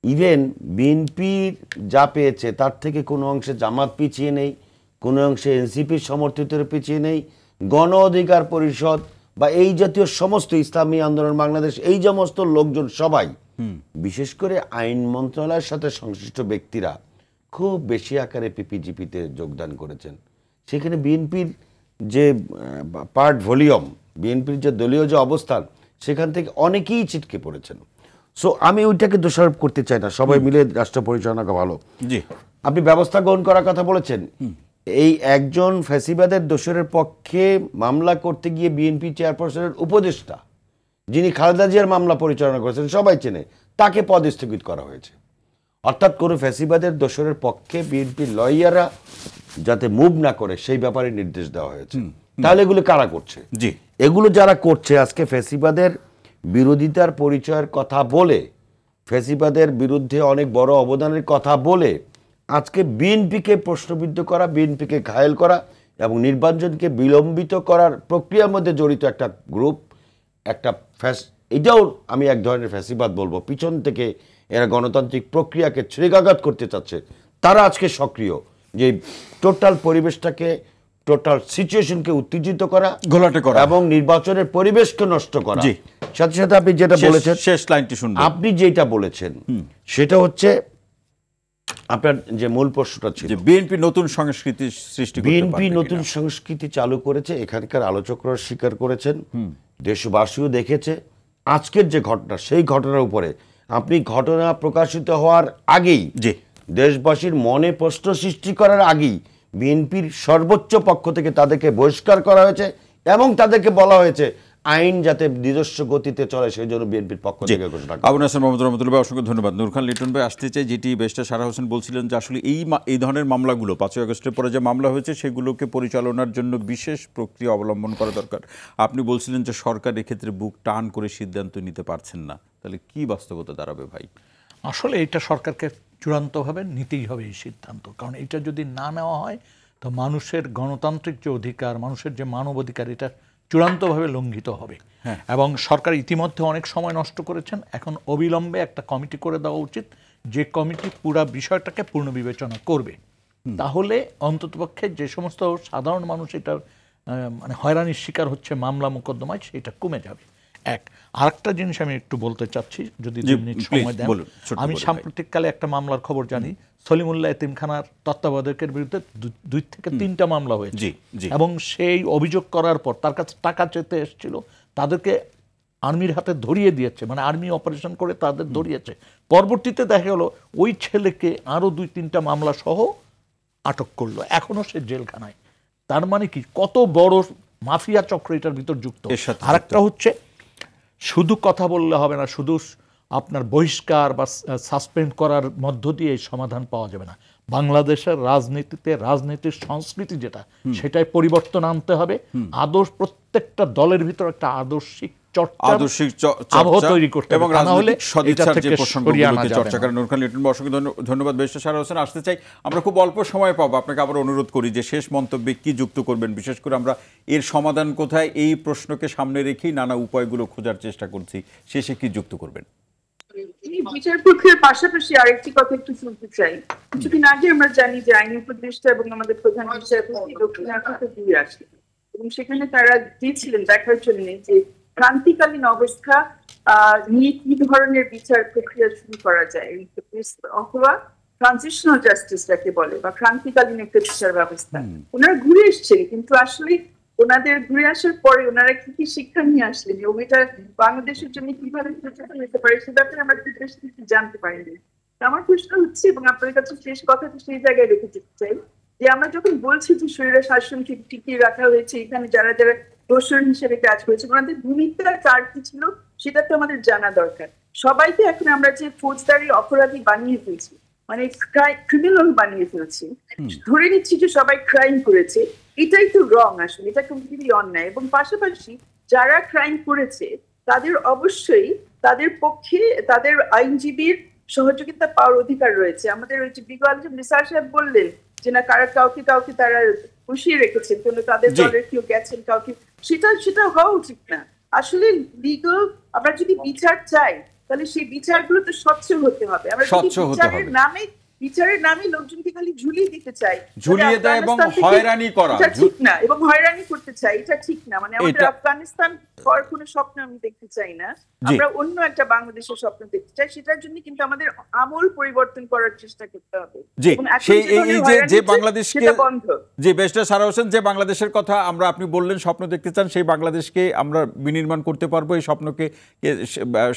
ইভেন বিএনপির যা পেয়েছে তার থেকে কোনো অংশে জামাত পিছিয়ে নেই, কোনো অংশে এনসিপির সমর্থিতের পিছিয়ে নেই, গণ অধিকার পরিষদ বা এই জাতীয় সমস্ত ইসলামী আন্দোলন বাংলাদেশ, এই সমস্ত লোকজন সবাই, বিশেষ করে আইন মন্ত্রণালয়ের সাথে সংশ্লিষ্ট ব্যক্তিরা খুব বেশি আকারে পিপিজিপিতে যোগদান করেছেন। সেখানে বিএনপির যে পার্ট ভলিউম, বিএনপির যে দলীয় যে অবস্থান, সেখান থেকে অনেকেই ছিটকে পড়েছেন। সো আমি ওইটাকে দোষারোপ করতে চাই না, সবাই মিলে রাষ্ট্র পরিচালনা করা ভালো। জি, আপনি ব্যবস্থা গ্রহণ করার কথা বলেছেন, এই একজন ফ্যাসিবাদের দোষরের পক্ষে মামলা করতে গিয়ে বিএনপি চেয়ারপারসনের উপদেষ্টা, যিনি খালেদা জিয়ার মামলা পরিচালনা করেছেন সবাই চেনে, তাকে পদস্থগিত করা হয়েছে। অর্থাৎ কোনো ফ্যাসিবাদের দোষরের পক্ষে বিএনপির লয়াররা যাতে মুভ না করে সেই ব্যাপারে নির্দেশ দেওয়া হয়েছে। তাহলে এগুলো কারা করছে? জি, এগুলো যারা করছে আজকে ফ্যাসিবাদের বিরোধিতার পরিচয়ের কথা বলে, ফ্যাসিবাদের বিরুদ্ধে অনেক বড় অবদানের কথা বলে আজকে বিএনপিকে প্রশ্নবিদ্ধ করা, বিএনপিকে ঘায়েল করা এবং নির্বাচনকে বিলম্বিত করার প্রক্রিয়ার মধ্যে জড়িত একটা গ্রুপ, একটা এটাও আমি এক ধরনের ফ্যাসিবাদ বলবো। পিছন থেকে এরা গণতান্ত্রিক প্রক্রিয়াকে ছুঁড়েঘাত করতে চাচ্ছে, তারা আজকে সক্রিয়, যে টোটাল পরিবেশটাকে, টোটাল সিচুয়েশনকে উত্তেজিত করা, ঘোলাটে করা এবং নির্বাচনের পরিবেশকে নষ্ট করা। সাথে সাথে আপনি যেটা বলেছেন, শেষ লাইনটি শুনুন, আপনি যেটা বলেছেন সেটা হচ্ছে আপনার যে মূল প্রশ্নটা ছিল, বিএনপি নতুন সংস্কৃতি সৃষ্টি করতে পারবে কিনা? বিএনপি নতুন সংস্কৃতি চালু করেছে, এখানকার আলোচকরা স্বীকার করেছেন, দেশবাসীও দেখেছে। আজকের যে ঘটনা, সেই ঘটনার উপরে আপনি ঘটনা প্রকাশিত হওয়ার আগেই, দেশবাসীর মনে প্রশ্ন সৃষ্টি করার আগেই বিএনপির সর্বোচ্চ পক্ষ থেকে তাদেরকে বহিষ্কার করা হয়েছে এবং তাদেরকে বলা হয়েছে আইন যাতে নিজস্ব গতিতে চলে সেই জন্য বিএনপির পক্ষ থেকে ঘোষণা করা। আবু নাসের মোহাম্মদ রহমতুল্লাহ ভাই, অসংখ্য ধন্যবাদ। নূর খান লিটন ভাই আসতে চাই, যেটি ব্যারিস্টার সারা হোসেন বলছিলেন যে আসলে এই ধরনের মামলাগুলো 5ই আগস্টের পরে যে মামলা হয়েছে সেগুলোকে পরিচালনার জন্য বিশেষ প্রক্রিয়া অবলম্বন করা দরকার। আপনি বলছিলেন যে সরকার এক্ষেত্রে বুক টান করে সিদ্ধান্ত নিতে পারছেন না, তাহলে কি বাস্তবতা দাঁড়াবে ভাই? আসলে এটা সরকারকে চূড়ান্তভাবে নিতেই হবে এই সিদ্ধান্ত, কারণ এটা যদি না নেওয়া হয় তো মানুষের গণতান্ত্রিক যে অধিকার, মানুষের যে মানব অধিকার, এটা চূড়ান্তভাবে লঙ্ঘিত হবে। এবং সরকার ইতিমধ্যে অনেক সময় নষ্ট করেছেন, এখন অবিলম্বে একটা কমিটি করে দেওয়া উচিত, যে কমিটি পুরা বিষয়টাকে পুনর্বিবেচনা করবে। তাহলে অন্ততপক্ষে যে সমস্ত সাধারণ মানুষ এটা মানে হয়রানির শিকার হচ্ছে মামলা মোকদ্দমায়, সেটা কমে যাবে। আরেকটা জিনিস আমি একটু বলতে চাচ্ছি, যদি 2 মিনিট সময় দেন। আমি সাম্প্রতিককালে একটা মামলার খবর জানি, সলিমুল্লাহ এতিমখানার তত্ত্বাবধায়কের বিরুদ্ধে 2 থেকে 3টা মামলা হয়েছে, এবং সেই অভিযোগ করার পর তার কাছে টাকা চেতে এসেছিল, তাদেরকে আর্মির হাতে ধরিয়ে দিয়েছে, মানে আর্মি অপারেশন করে তাদের ধরিয়েছে। পরবর্তীতে দেখা গেল ওই ছেলেকে আরও 2-3টা মামলা সহ আটক করলো, এখনো সে জেলখানায়। তার মানে কি, কত বড় মাফিয়া চক্র এটার ভিতর যুক্ত। আরেকটা হচ্ছে, শুধু কথা বললে হবে না, শুধু আপনার বহিষ্কার বা সাসপেন্ড করার মধ্য দিয়ে সমাধান পাওয়া যাবে না। বাংলাদেশের রাজনীতিতে রাজনীতির সংস্কৃতি যেটা, সেটাই পরিবর্তন আনতে হবে। প্রত্যেকটা দলের ভিতর একটা আদর্শিক চর্চার আদর্শিক আবহ চর্চা তৈরি করতে এবং হবে, তা না হলে রাজনৈতিক সদিচ্ছার এটা যে থেকে সরিয়ে আনা প্রসঙ্গগুলোতে যাবে চর্চা না। করেন নূর খান লিটন। অসংখ্য ধন্যবাদ ব্যারিস্টার সারা হোসেন। আসতে চাই আমরা খুব অল্প সময় পাবো, আপনাকে আবার অনুরোধ করি যে শেষ মন্তব্যে কি যুক্ত করবেন, বিশেষ করে আমরা এর সমাধান কোথায় এই প্রশ্নকে সামনে রেখেই নানা উপায়গুলো খোঁজার চেষ্টা করছি, শেষে কি যুক্ত করবেন? বিচার প্রক্রিয়ার পাশাপাশি আরেকটি কথা একটু শুনতে চাই। কিছুদিন আগে আমরা জানি যে আইন উপদেষ্টা এবং আমাদের প্রধান বিচারপতি দক্ষিণ আফ্রিকা ঘুরে আসে এবং সেখানে তারা গিয়েছিলেন দেখার জন্য যে ক্রান্তিকালীন অবস্থা নিয়ে কি ধরনের বিচার প্রক্রিয়া শুরু করা যায়, অথবা ট্রানজিশনাল জাস্টিস যাকে বলে, বা ক্রান্তিকালীন একটা বিচার ব্যবস্থা। ওনারা ঘুরে এসছেন, কিন্তু আসলে ওনাদের ঘুরে আসার পরে ওনারা কি কি শিক্ষা নিয়ে আসলেন এবং এটা বাংলাদেশের জন্য কিভাবে হতে পারে সে ব্যাপারে আমরা খুব বেশি কিছু জানতে পারিনি। আমার প্রশ্ন হচ্ছে, এবং আপনার কাছে শেষ কথাটা সেই জায়গায় রেখে যেতে চাই, যে আমরা যখন বলছি যে স্বৈর শাসনকে টিকিয়ে রাখা হয়েছে, এখানে যারা যারা দোষর হিসেবে কাজ করেছে ওনাদের ভূমিকা কার কি ছিল সেটা তো আমাদের জানা দরকার। সবাইকে এখন আমরা যে ফৌজদারি অপরাধী বানিয়ে ফেলছি, মানে ক্রিমিনাল বানিয়ে ফেলছি, ধরে নিচ্ছি যে সবাই ক্রাইম করেছে, এটাই তো রং, আসলে এটা কমপ্লিটলি অন্যায়। এবং পাশাপাশি যারা ক্রাইম করেছে তাদের অবশ্যই তাদের পক্ষে তাদের আইনজীবীর সহযোগিতা পাওয়ার অধিকার রয়েছে। আমাদের ওই যে বিগত নিসার সাহেব বললেন যে না কাউকে তারা বসিয়ে রেখেছেন, কিন্তু তাদের দলের কেউ গেছেন কাউকে, সেটা হওয়া উচিত না। আসলে লিগাল আমরা যদি বিচার চাই তাহলে সেই বিচারগুলো তো স্বচ্ছ হতে হবে। আমরা বিচারের নামে লোকজনকে খালি ঝুলিয়ে দিতে চাই, ঝুলিয়ে দেয় এবং হয়রানি করা, এটা ঠিক না, এবং হয়রানি করতে চাই, এটা ঠিক না। মানে আমাদের আফগানিস্তান হওয়ার কোনো স্বপ্ন আমি দেখতে চাই না, আমরা অন্য একটা বাংলাদেশের স্বপ্ন দেখতে চাই। সেটার জন্য কিন্তু আমাদের আমূল পরিবর্তন করার চেষ্টা করতে হবে। যে বাংলাদেশকে যে ব্যারিস্টার সারা হোসেন যে বাংলাদেশের কথা আপনি বললেন স্বপ্ন দেখতে চান, সেই বাংলাদেশকে আমরা বিনির্মাণ করতে পারবো, এই স্বপ্নকে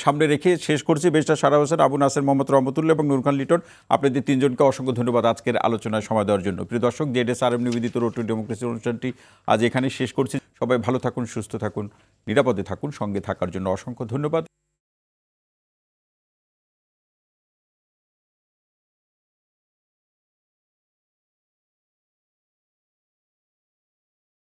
সামনে রেখে শেষ করছি। ব্যারিস্টার সারা হোসেন, আবু নাসের, মোহাম্মদ রহমতুল্লাহ এবং নূর খান লিটন, আপনাদের তিনজনকে অসংখ্য ধন্যবাদ আজকের আলোচনায় সময় দেওয়ার জন্য। প্রিয় দর্শক, জেডএসআরএম নিবেদিত রোড টু ডেমোক্রেসি অনুষ্ঠানটি আজ এখানে শেষ করছি। সবাই ভালো থাকুন, সুস্থ থাকুন, নিরাপদে থাকুন। সঙ্গে থাকার জন্য অসংখ্য ধন্যবাদ।